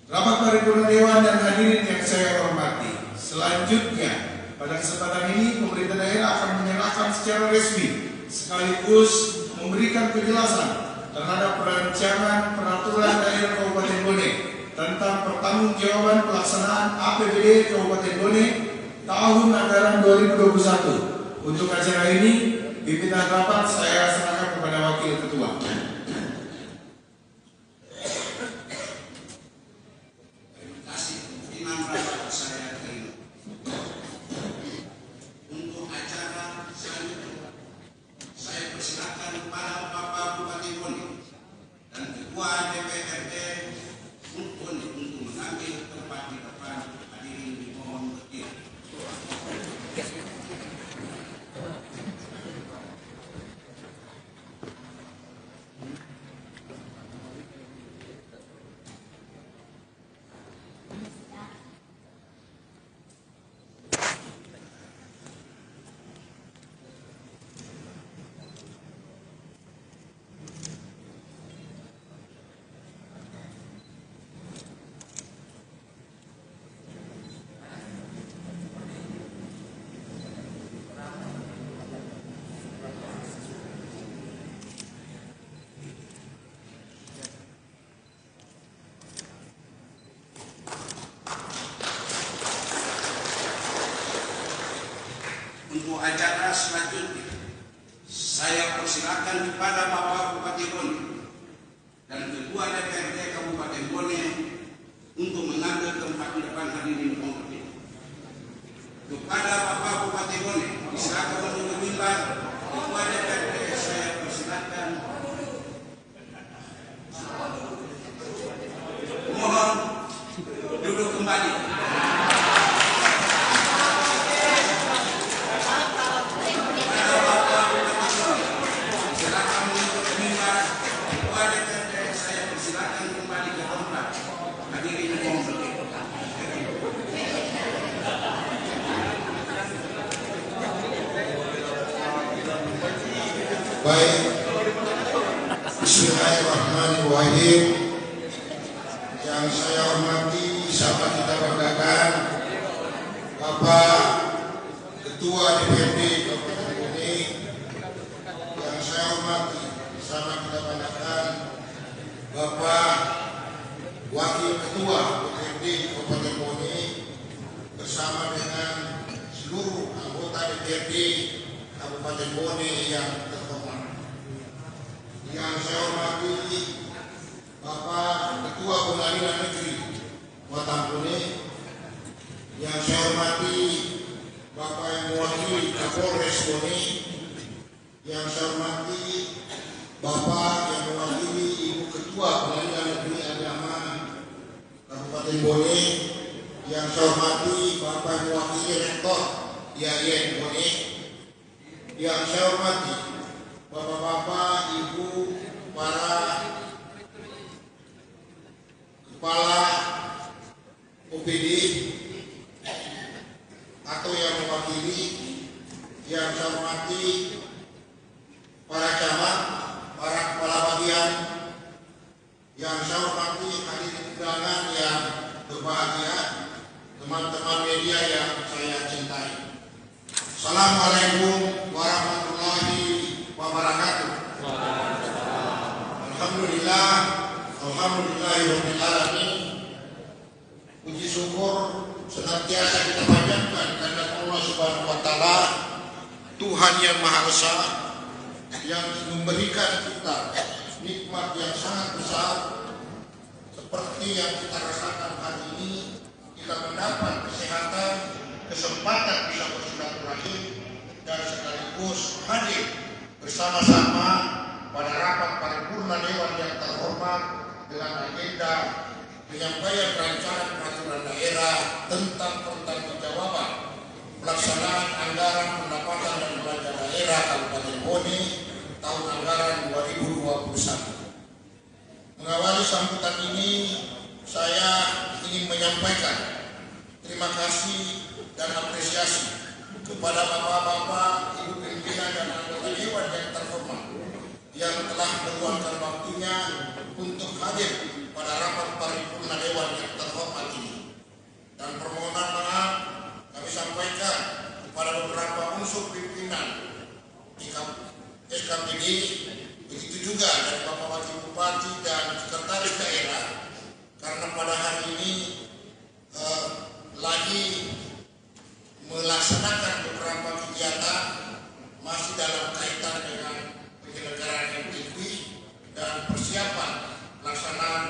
Rapat paripurna Dewan dan hadirin yang saya hormati, selanjutnya pada kesempatan ini pemerintah daerah akan menyerahkan secara resmi sekaligus memberikan penjelasan terhadap rancangan peraturan daerah Kabupaten Bone tentang pertanggungjawaban pelaksanaan APBD Kabupaten Bone tahun anggaran 2021. Untuk acara ini, pimpinan rapat saya serahkan kepada Wakil Ketua. Terima kasih pimpinan rapat saya terima. Untuk acara selanjutnya, saya persilakan kepada Bapak Bupati Bone dan Ketua DPRD Bone untuk mengambil tempat di depan. Hadirin dimohon berdiri. Untuk acara selanjutnya, saya persilakan kepada Bapak Bupati Bone dan Ketua DPRD Kabupaten Bone untuk mengambil tempat di depan. Hadirin mohon berdiri. Kepada Bapak Bupati Bone, silakan menuju mimbar. Ketua DPRD saya persilakan. Mohon duduk kembali. Baik, Bismillahirrahmanirrahim. Yang saya hormati sahabat kita banggakan, Bapak Ketua DPRD Kabupaten Bone. Yang saya hormati sama kita banggakan, Bapak Wakil Ketua DPRD Kabupaten Bone bersama dengan seluruh anggota DPRD Kabupaten Bone yang terhormat. Yang saya hormati Bapak Ketua Pengadilan Negeri Kabupaten Bone. Yang saya hormati Bone, yang saya hormati Bapak yang mewakili Ibu Ketua Pengadilan Negeri Agama Kabupaten Bone, yang saya hormati Bapak yang mewakili Rektor IAIN Bone, yang saya hormati Bapak-bapak, Ibu, para kepala OPD atau yang mewakili, yang saya hormati para camat, para kepala bagian, yang saya hormati hadirin undangan yang berbahagia, teman-teman media yang saya cintai. Assalamualaikum warahmatullahi wabarakatuh. Alhamdulillah, alhamdulillahirabbil alamin. Puji syukur senantiasa kita panjatkan karena Allah Subhanahu wa taala, Tuhan yang Maha Esa, yang memberikan kita nikmat yang sangat besar seperti yang kita rasakan hari ini. Kita mendapat kesehatan, kesempatan bisa bersilaturahim dan sekaligus hadir bersama-sama pada rapat paripurna Dewan yang terhormat dengan agenda penyampaian rancangan peraturan daerah tentang pertanggungjawaban pelaksanaan anggaran pendapatan dan belanja daerah Kabupaten Bone tahun anggaran 2021. Mengawali sambutan ini, saya ingin menyampaikan terima kasih dan apresiasi kepada bapak-bapak, ibu pimpinan dan anggota dewan yang terhormat yang telah meluangkan waktunya untuk hadir pada rapat paripurna dewan yang terhormat ini. Dan permohonan maaf kami sampaikan kepada beberapa unsur pimpinan SKPD, begitu juga dari Bapak Wakil Bupati dan Sekretaris Daerah, karena pada hari ini lagi melaksanakan beberapa kegiatan masih dalam kaitan dengan penyelenggaraan MTQ dan persiapan pelaksanaan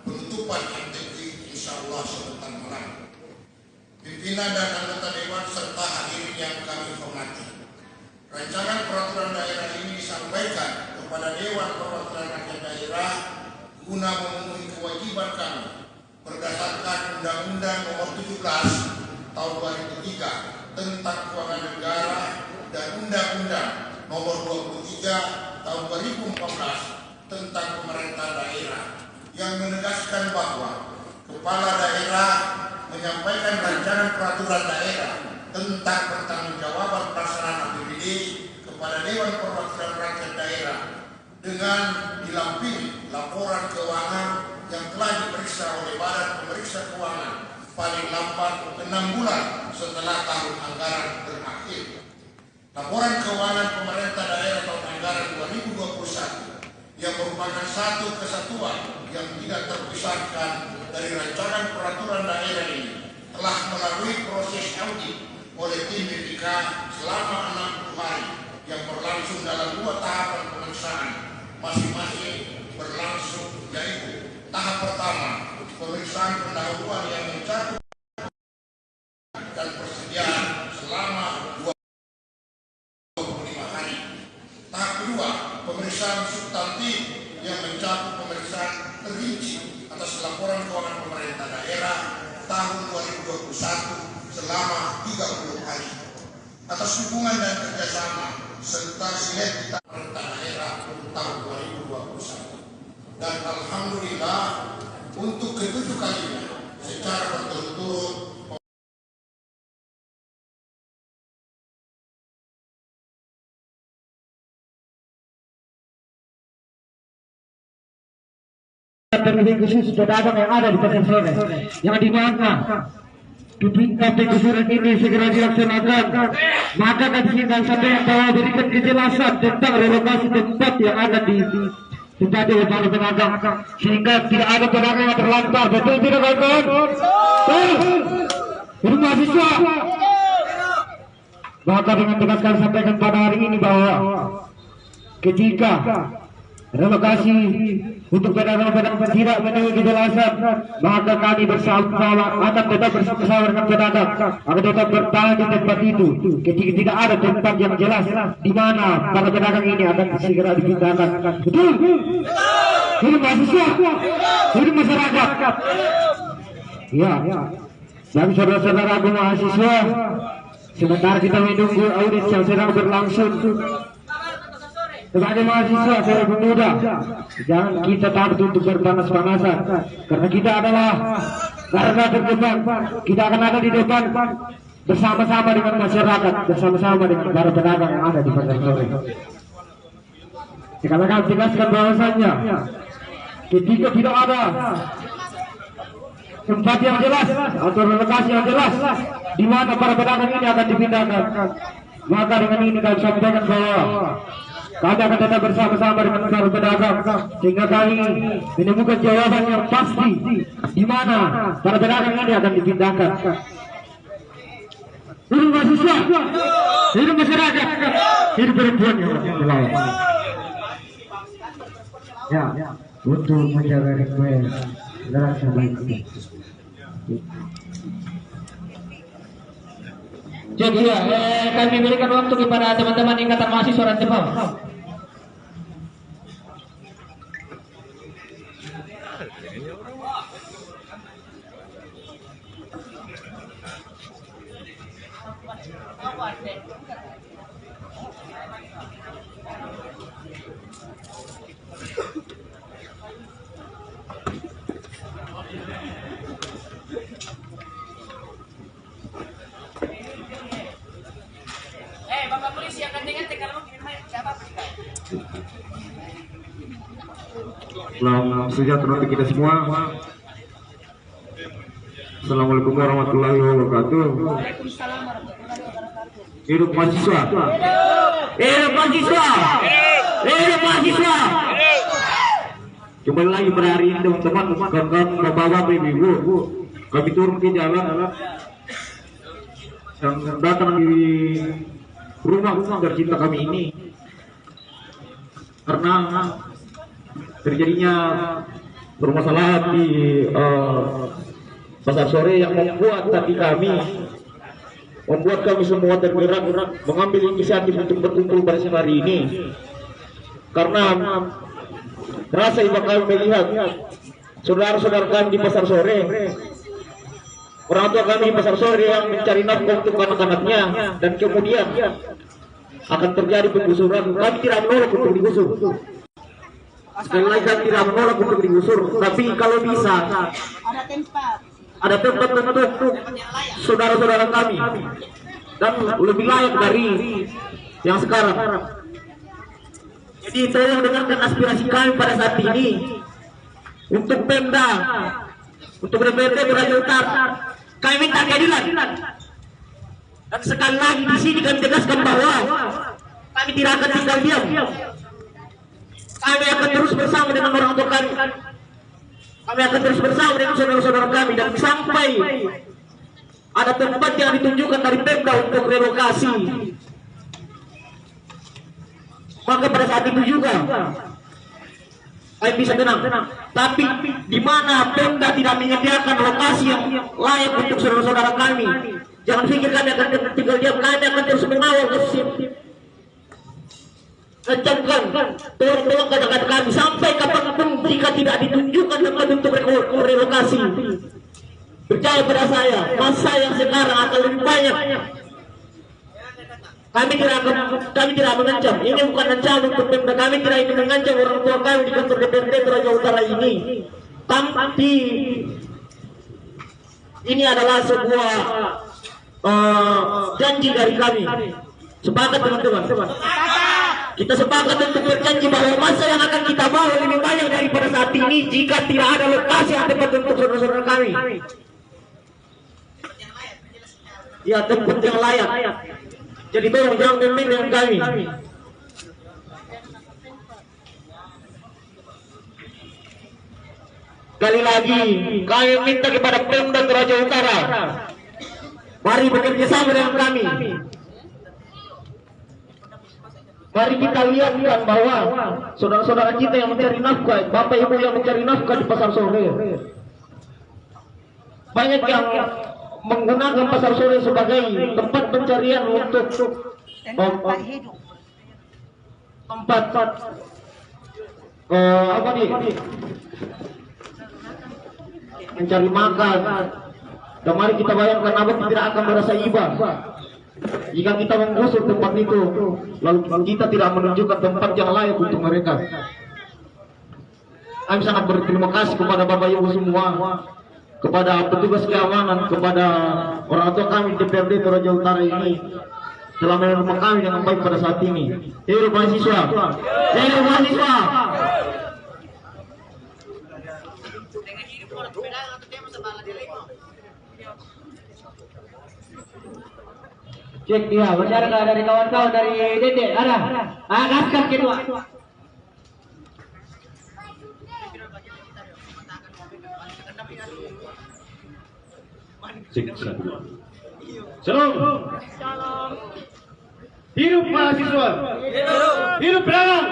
penutupan MTQ insya Allah sebentar malam. Pimpinan dan anggota dewan serta hadirin yang kami hormati, rancangan peraturan daerah ini disampaikan kepada Dewan Perwakilan Rakyat Daerah guna memenuhi kewajiban kami berdasarkan Undang-Undang Nomor 17 Tahun 2003 tentang Keuangan Negara dan Undang-Undang Nomor 23 Tahun 2014 tentang Pemerintahan Daerah yang menegaskan bahwa kepala daerah menyampaikan rancangan peraturan daerah tentang pertanggungjawaban pelaksanaan APBD kepada Dewan Perwakilan Rakyat Daerah dengan dilampiri laporan keuangan yang telah diperiksa oleh Badan Pemeriksa Keuangan paling lambat 6 bulan setelah tahun anggaran berakhir. Laporan keuangan pemerintah daerah tahun anggaran 2021 yang merupakan satu kesatuan yang tidak terpisahkan dari rancangan peraturan daerah ini telah melalui proses audit oleh tim BPK selama 60 hari yang berlangsung dalam 2 tahapan pemeriksaan masing-masing berlangsung, yaitu tahap pertama pemeriksaan pendahuluan yang mencakup dan persediaan selama 25 hari. Tahap kedua pemeriksaan substantif yang mencakup pemeriksaan terinci atas laporan keuangan pemerintah daerah tahun 2021 selama 30 hari atas hubungan dan kerjasama serta sinergitas pemerintah daerah tahun 2021. Dan alhamdulillah untuk ketujuh kalinya secara berturut-turut terlebih khusus pedagang yang ada di Pasar Sore yang dimana ketika penggusuran ini segera dilaksanakan, maka kami sampai bahwa berikan kejelasan tentang relokasi tempat yang ada di tempat oleh para pedagang sehingga tidak ada pedagang yang terlantar. Betul tidak kawan-kawan? Ini mahasiswa. Maka dengan tegas kami sampaikan pada hari ini bahwa ketika relokasi untuk pedagang-pedagang tidak memenuhi kejelasan, maka kami bersama akan tetap bersama dengan pedagang akan tetap bertahan di tempat itu ketika tidak ada tempat yang jelas di mana para pedagang ini akan segera dipindahkan. Betul? Ini mahasiswa, ini masyarakat. Ya, dan saudara-saudaraku mahasiswa, sementara kita menunggu audit yang sedang berlangsung. Sebagai mahasiswa saya pemuda, jangan kita takut untuk berpanas-panasan, karena kita adalah garda terdepan. Kita akan ada di depan bersama-sama dengan masyarakat, bersama-sama dengan para pedagang yang ada di pasar sore. Sekarang kami tegaskan bahwasannya, ketika tidak ada tempat yang jelas atau lokasi yang jelas di mana para pedagang ini akan dipindahkan, maka dengan ini kami sampaikan bahwa kami akan tetap bersama-sama dengan para pedagang sehingga kami menemukan jawaban yang pasti di mana para pedagang ini akan dipindahkan. Hidup mahasiswa, hidup masyarakat, hidup perempuan yang melawan. Ya, untuk menjaga request rasa baik. Jadi ya, kami berikan waktu kepada teman-teman Ikatan Mahasiswa Rantepang. Bapak polisi akan dengan kalau siapa? Salam sejahtera untuk kita semua. Assalamualaikum warahmatullahi wabarakatuh. Hidup mahasiswa. Hidup mahasiswa. Hidup mahasiswa. Kembali lagi pada hari ini teman-teman, kawan-kawan, bapak-bapak, ibu-ibu, kami turun ke jalan yang datang di rumah tercinta kami ini karena terjadinya permasalahan di pasar sore yang membuat kami semua tergerak mengambil inisiatif untuk berkumpul pada siang hari ini karena rasa iba kami melihat saudara-saudara kami di pasar sore, orang tua kami di pasar sore yang mencari nafkah untuk anak-anaknya dan kemudian akan terjadi penggusuran. Kami tidak menolak untuk digusur. Sekali lagi kami tidak menolak untuk digusur, tapi kalau bisa ada tempat untuk saudara-saudara kami dan lebih layak dari yang sekarang. Jadi tolong dengarkan aspirasi kami pada saat ini untuk Pemda, untuk DPRD Toraja Utara. Kami minta keadilan. Dan sekali lagi di sini kami tegaskan bahwa kami tidak akan tinggal diam. Kami akan terus bersama dengan orang tua kami. Kami akan terus bersama dengan saudara-saudara kami dan sampai ada tempat yang ditunjukkan dari Pemda untuk relokasi. Maka pada saat itu juga kami bisa tenang. Tapi di mana Pemda tidak menyediakan lokasi yang layak untuk saudara-saudara kami, jangan pikir kami akan tinggal diam. Kami akan terus mengawal kasus ini. Kencangkan, tolong kata-kata kami sampai kapanpun jika tidak ditunjukkan tempat untuk relokasi. Percaya pada saya, masa yang sekarang akan lebih banyak. Kami tidak mengancam. Ini bukan ancaman untuk Pemda. Kami tidak ingin mengancam orang tua kami di kantor DPRD Toraja Utara ini. Tapi ini adalah sebuah janji dari kami. Sepakat teman-teman. Kita sepakat untuk berjanji bahwa masa yang akan kita bawa lebih banyak daripada saat ini jika tidak ada lokasi yang tepat untuk saudara-saudara kami. Ya, tempat yang layak. Jadi tolong jangan main dengan kami. Sekali lagi, kami minta kepada Pemda Toraja Utara, mari bekerja sama dengan kami. Mari kita lihatkan bahwa saudara-saudara kita yang mencari nafkah, bapak ibu yang mencari nafkah di pasar sore, banyak yang menggunakan pasar sore sebagai tempat pencarian untuk tempat apa nih, mencari makan. Dan mari kita bayangkan apa tidak akan merasa iba jika kita menggusur tempat itu, lalu kita tidak menunjukkan tempat yang layak untuk mereka. Kami sangat berterima kasih kepada Bapak Ibu semua, kepada petugas keamanan, kepada orang tua kami DPRD Toraja Utara ini telah menerima kami dengan baik pada saat ini. Hidup mahasiswa, hidup mahasiswa. Cek dia, bicara dari kawan-kawan dari Dede, ada. Gaskan kedua. Shalom. Hidup mahasiswa. Hidup pedagang.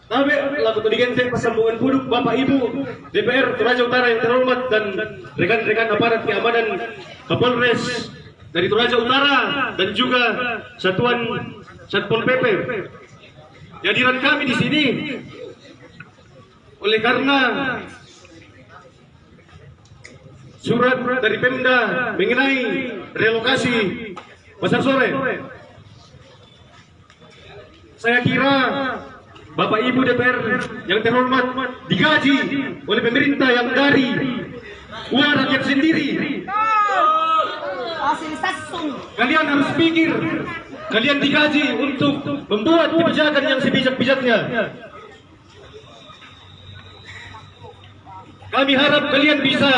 Kami laku tudikan saya persambungan puduk Bapak Ibu DPR Toraja Utara yang terhormat dan rekan-rekan aparat keamanan Kapolres dari Toraja Utara dan juga Satuan Satpol PP. Hadiran kami di sini oleh karena surat dari Pemda mengenai relokasi pasar sore. Saya kira Bapak Ibu DPR yang terhormat digaji oleh pemerintah yang dari uang rakyat sendiri. Kalian harus pikir, kalian digaji untuk membuat kebijakan yang sebijak-bijaknya. Kami harap kalian bisa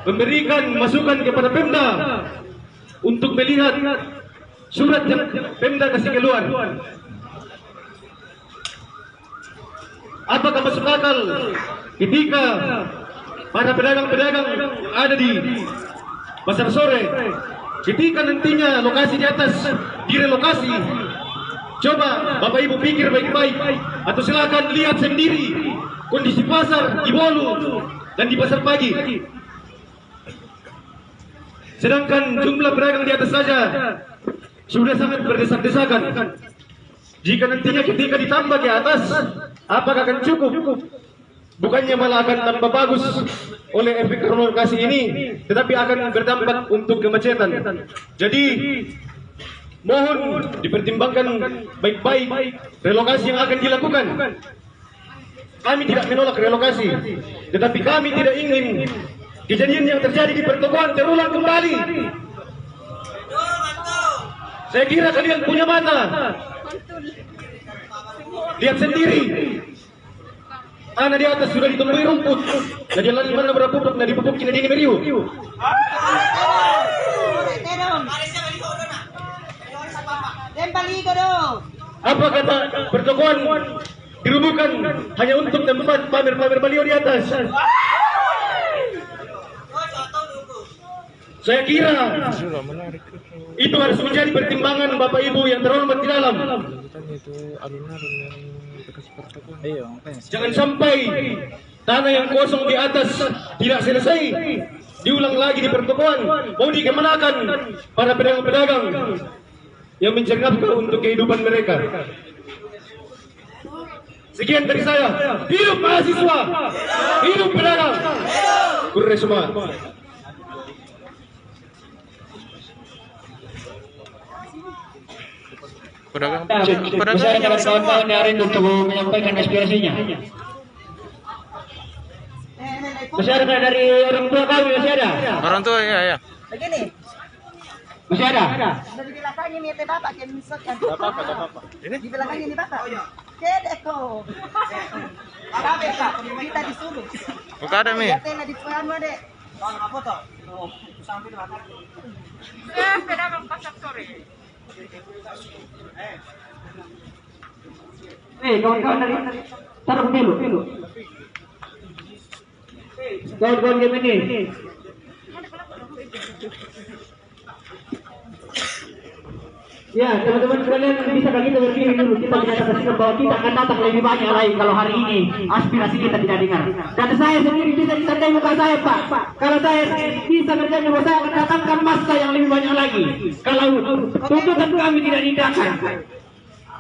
memberikan masukan kepada Pemda untuk melihat surat yang Pemda kasih keluar. Apakah masuk akal ketika para pedagang-pedagang yang ada di pasar sore, ketika nantinya lokasi di atas direlokasi, coba Bapak Ibu pikir baik-baik, atau silakan lihat sendiri kondisi pasar di Bolu dan di pasar pagi. Sedangkan jumlah pedagang di atas saja sudah sangat berdesak-desakan. Jika nantinya ketika ditambah ke atas, apakah akan cukup? Bukannya malah akan tambah bagus oleh efek relokasi ini, tetapi akan berdampak untuk kemacetan. Jadi mohon dipertimbangkan baik-baik relokasi yang akan dilakukan. Kami tidak menolak relokasi, tetapi kami tidak ingin kejadian yang terjadi di pertokoan terulang kembali. Saya kira kalian punya mata, lihat sendiri. Tanah di atas sudah ditumbuhi rumput. Na jalan mana berapupuk na dipupuk kina dini meriu. Apa kata pertokoan dirubuhkan hanya untuk tempat pamer-pamer baliho di atas? Saya kira itu harus menjadi pertimbangan Bapak Ibu yang terhormat di dalam. Jangan sampai tanah yang kosong di atas tidak selesai diulang lagi di pertokoan, mau dikemanakan para pedagang-pedagang yang mencari nafkah untuk kehidupan mereka. Sekian dari saya. Hidup mahasiswa, hidup pedagang. Kurre semua. Saya dengan kawan-kawan hari ini untuk menyampaikan aspirasinya. Masih ada dari orang tua kami, masih ada? Orang tua ya. Begini. Masih ada? Dari belakangnya nih bapak yang misalkan. Apa? Ini? Di belakangnya nih bapak. Kedek tuh. Apa kita disuruh. Buka ada mi. Tena di puan mah dek. Apa tuh? Sampai di mana? Ya, pedagang pasar sore. Kawan-kawan dari taruh dulu. Kawan-kawan game ini. Ya, teman-teman sekalian bisa kita berdiri dulu. Kita menyatakan bahwa kita akan datang lebih banyak lagi kalau hari ini aspirasi kita tidak dengar. Dan saya sendiri bisa ditandai muka saya, Pak. Kalau saya bisa berjanji bahwa saya akan datangkan massa yang lebih banyak lagi. Kalau tuntutan kami tidak diindahkan.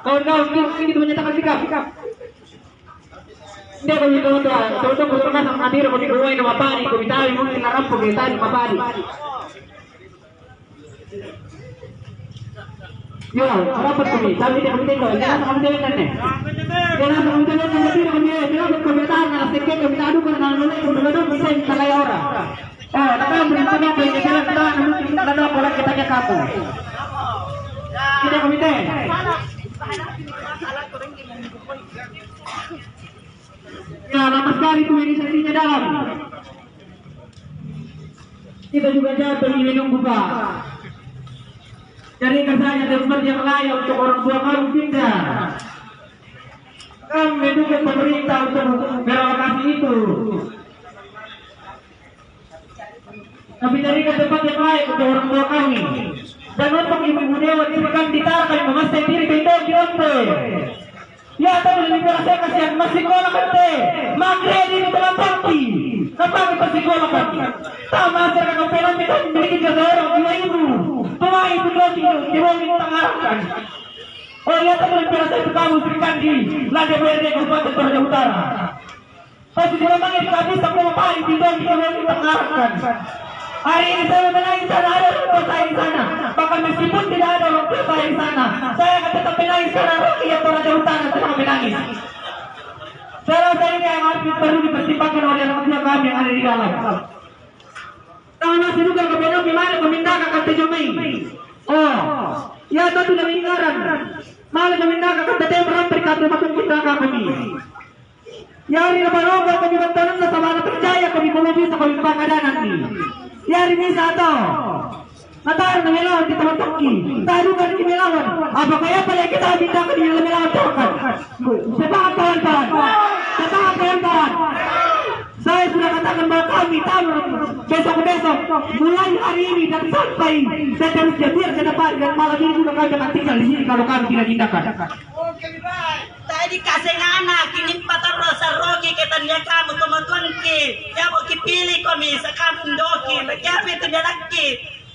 Kawan-kawan kita menyatakan sikap. Dia kami kawan-kawan. Contoh berkasang hadir kami keluar nama Padi, kami tahu mungkin larang pemerintahan nama Padi. Yo, rapat kami. Kami tidak tengok. Jangan kami tengok ni. Jangan kami tengok nanti kami jangan pemerintahan nak sekek kami tak adukan dengan mulai pemerintahan bisa salai orang. Takkan pemerintahan apa yang jalan kita nanti ada pola kita ke kamu. Kita kami tengok. Ya, lama sekali tu ini sesinya dalam. Kita juga jatuh di minum buka. Carikan saja tempat yang layak untuk orang tua kamu pindah. Kami mendukung pemerintah untuk merelokasi itu. Tapi carikan tempat yang layak untuk orang tua kami. Dan untuk ibu dewan ini kan ditarik memasang diri bintang di lantai. Ya, tapi lebih saya kasihan masih sekolah kante, magredi di dalam parti. Kenapa kita sekolah kante? Tak masyarakat kampelan kita memiliki jadwal 2.000. Tua itu dosi diwongin tangarkan. Oh ya, tapi lebih saya itu kamu berikan di Lada BRD Kabupaten Toraja Utara. Pasti memang ini tak bisa memahami bidang diwongin tangarkan. Hari ini saya menangis karena ada orang saya di sana. Bahkan meskipun tidak ada orang tua saya di sana, saya akan tetap menangis karena rakyat Toraja Utara sedang menangis. Saya rasa ini yang harus perlu dipertimbangkan oleh orang tua kami yang ada di dalam. Kalau masih juga kebenar gimana memindahkan kata Jomei. Oh, ya itu tidak mengingaran. Malah memindahkan kata Temran berkata masuk kita kami. Ya hari lebaran kami bantuan sama anak percaya kami belum bisa kami pangkadan nanti. Ya hari ini satu. Natar melawan kita matoki. Tahu kan kita melawan. Apa kaya pada kita minta ke dia melawan tokan. Sepakat kawan-kawan. Saya sudah katakan bahwa kami tahu besok mulai hari ini dan sampai seterusnya biar ke depan dan malam ini juga kami akan tinggal di sini kalau kami tidak tindakan. Tadi kasih anak kini patah rasa rogi ketanya kamu teman-teman ki. Ya mau pilih kami sekampung doki. Lagi itu lagi.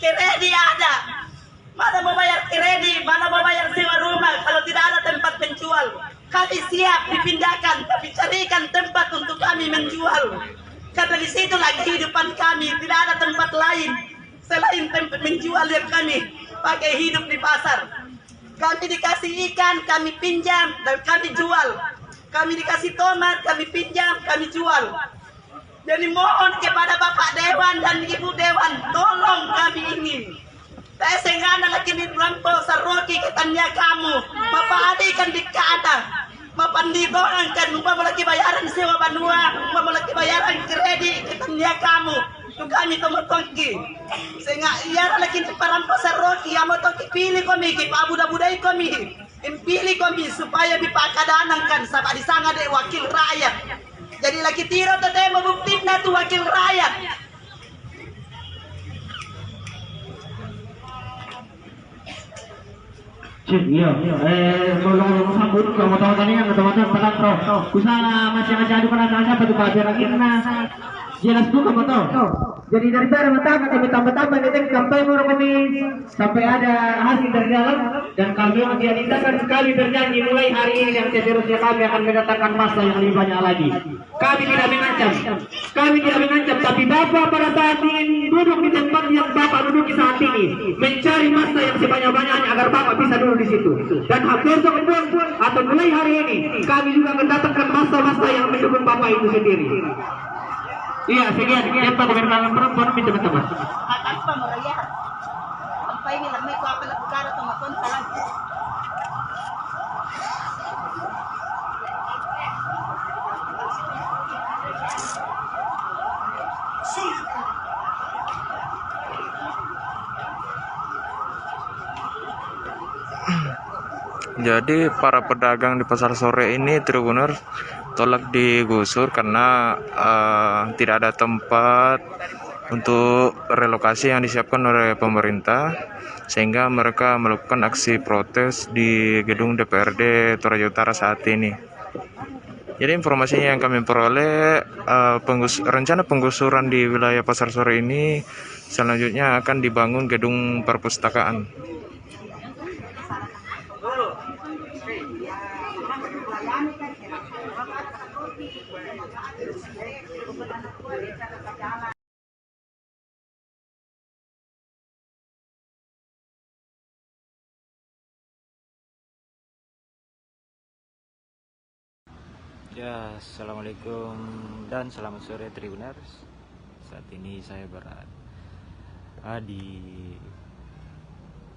Kredi ada. Mana mau bayar kredi, mana mau bayar sewa rumah kalau tidak ada tempat menjual. Kami siap dipindahkan, tapi carikan tempat untuk kami menjual. Karena di situ lagi kehidupan kami, tidak ada tempat lain selain tempat menjual yang kami pakai hidup di pasar. Kami dikasih ikan, kami pinjam dan kami jual. Kami dikasih tomat, kami pinjam, kami jual. Jadi mohon kepada Bapak Dewan dan Ibu Dewan, tolong kami ini. Saya sengaja lagi di rampok saroki katanya kamu. Bapak ada ikan di kada. Bapak di doang kan, bapak lagi bayaran sewa banua, bapak lagi bayaran kredit katanya kamu. Itu kami tomo tongki. Sengaja iya lagi di rampok saroki, yang mau tongki pilih kami, Pak Buda-budai kami. Pilih kami supaya dipakadanangkan sampai di sana deh wakil rakyat. Jadi lagi tiro tete membuktiin tuh wakil rakyat. Iya, kalau sambut kamu tahu tadi kan teman-teman telat roh. Kusana masih adu pada apa tuh Pak Akhirnya jelas tuh kamu tahu. Jadi dari barang kami tambah-tambah ini sampai kami sampai ada hasil dari dalam dan kami menjadikan sekali berjanji mulai hari ini yang seterusnya kami akan mendatangkan masa yang lebih banyak lagi. Kami tidak mengancam, tapi Bapak pada saat ini duduk di tempat yang Bapak duduk di saat ini, mencari masa yang sebanyak-banyaknya agar Bapak bisa duduk di situ. Dan besok pun atau mulai hari ini kami juga mendatangkan masa-masa yang mendukung Bapak itu sendiri. Iya, sekian tempat kebenaran perempuan minta teman-teman. Apa meraya? Sampai ini lamai ko apa lakukan teman-teman salah. Jadi para pedagang di pasar sore ini Tribunner tolak digusur karena tidak ada tempat untuk relokasi yang disiapkan oleh pemerintah, sehingga mereka melakukan aksi protes di gedung DPRD Toraja Utara saat ini. Jadi informasinya yang kami peroleh, rencana penggusuran di wilayah Pasar Sore ini selanjutnya akan dibangun gedung perpustakaan. Ya, assalamualaikum dan selamat sore Tribuners. Saat ini saya berada di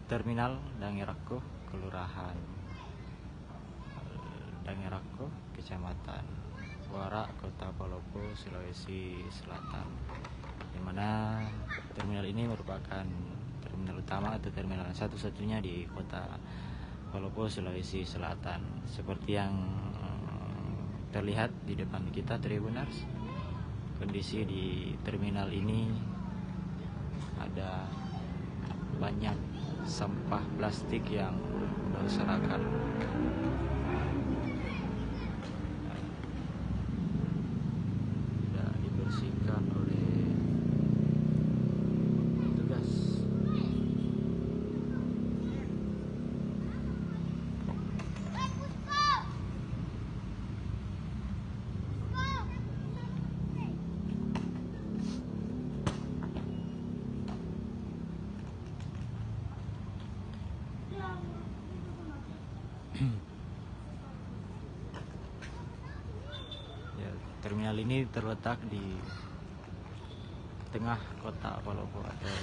Terminal Dangerako, Kelurahan Dangerako, Kecamatan Wara, Kota Palopo, Sulawesi Selatan. Di mana terminal ini merupakan terminal utama atau terminal satu-satunya di Kota Palopo, Sulawesi Selatan. Seperti yang terlihat di depan kita Tribuners, kondisi di terminal ini ada banyak sampah plastik yang berserakan. Tidak dibersihkan oleh petugas. Ya, terminal ini terletak di tengah kota Palopo atau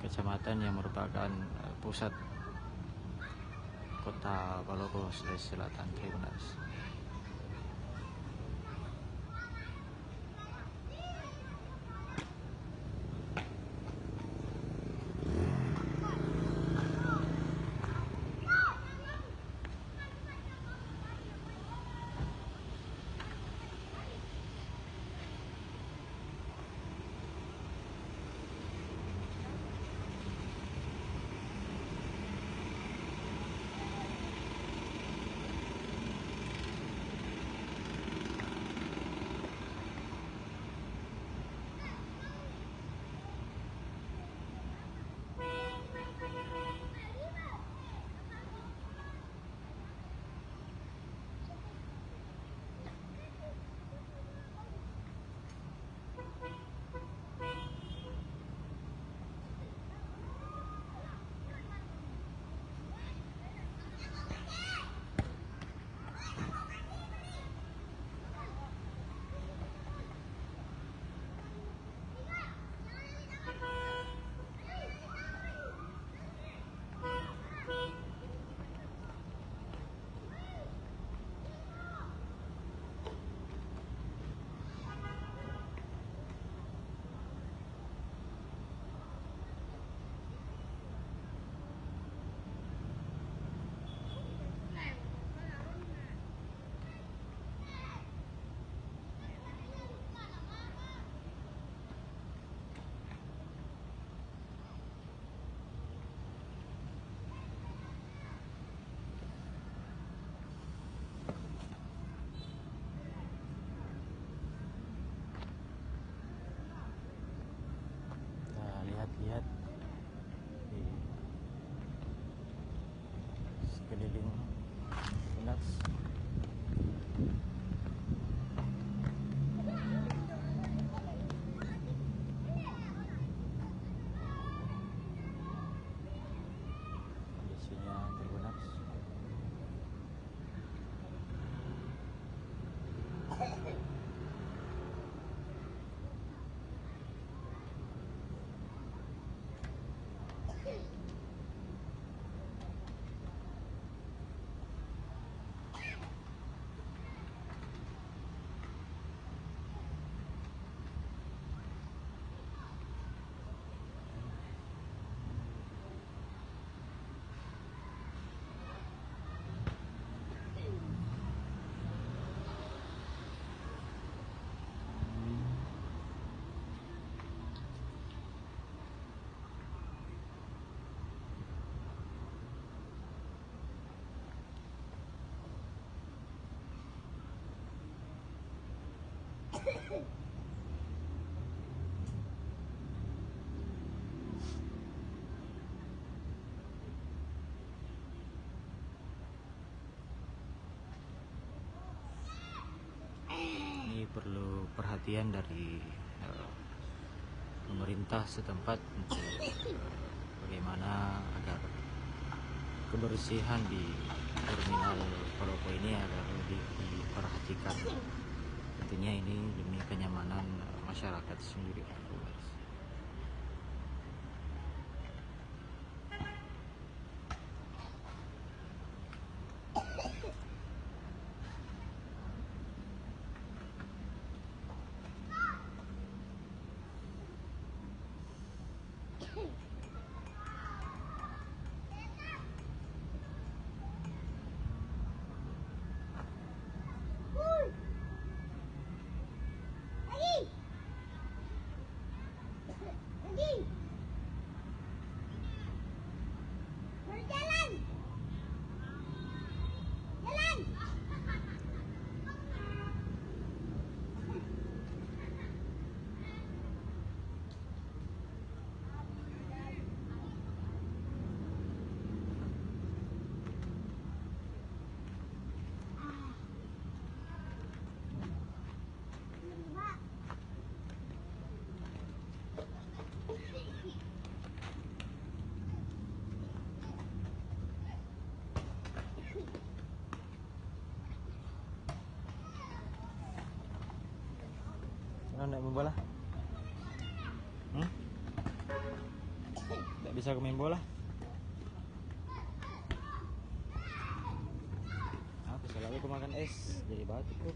kecamatan yang merupakan pusat kota Palopo, Sulawesi Selatan, Tribuners. Ini perlu perhatian dari pemerintah setempat untuk bagaimana agar kebersihan di terminal Palopo ini agar lebih diperhatikan. Tentunya ini demi kenyamanan masyarakat sendiri. Nggak main bola? Nggak bisa main bola? Aku selalu aku makan es jadi batuk tuh.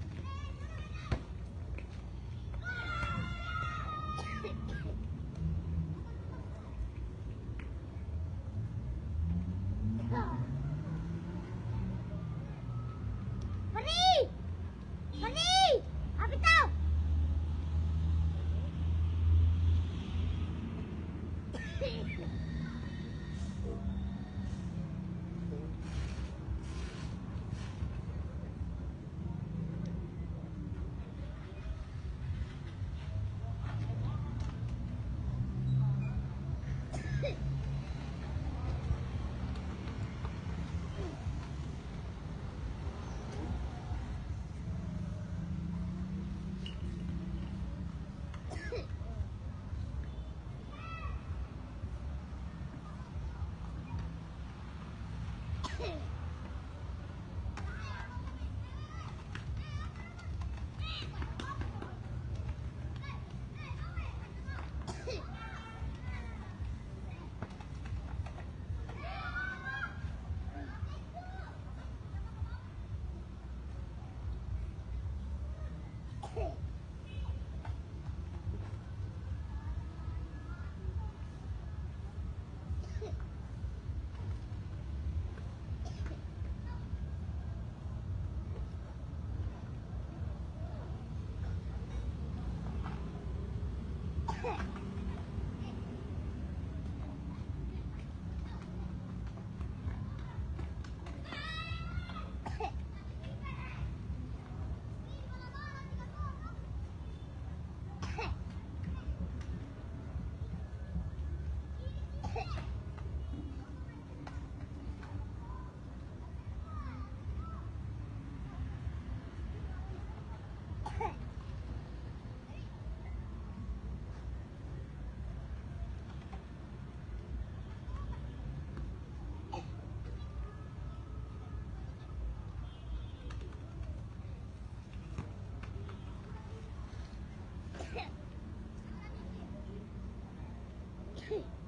Okay.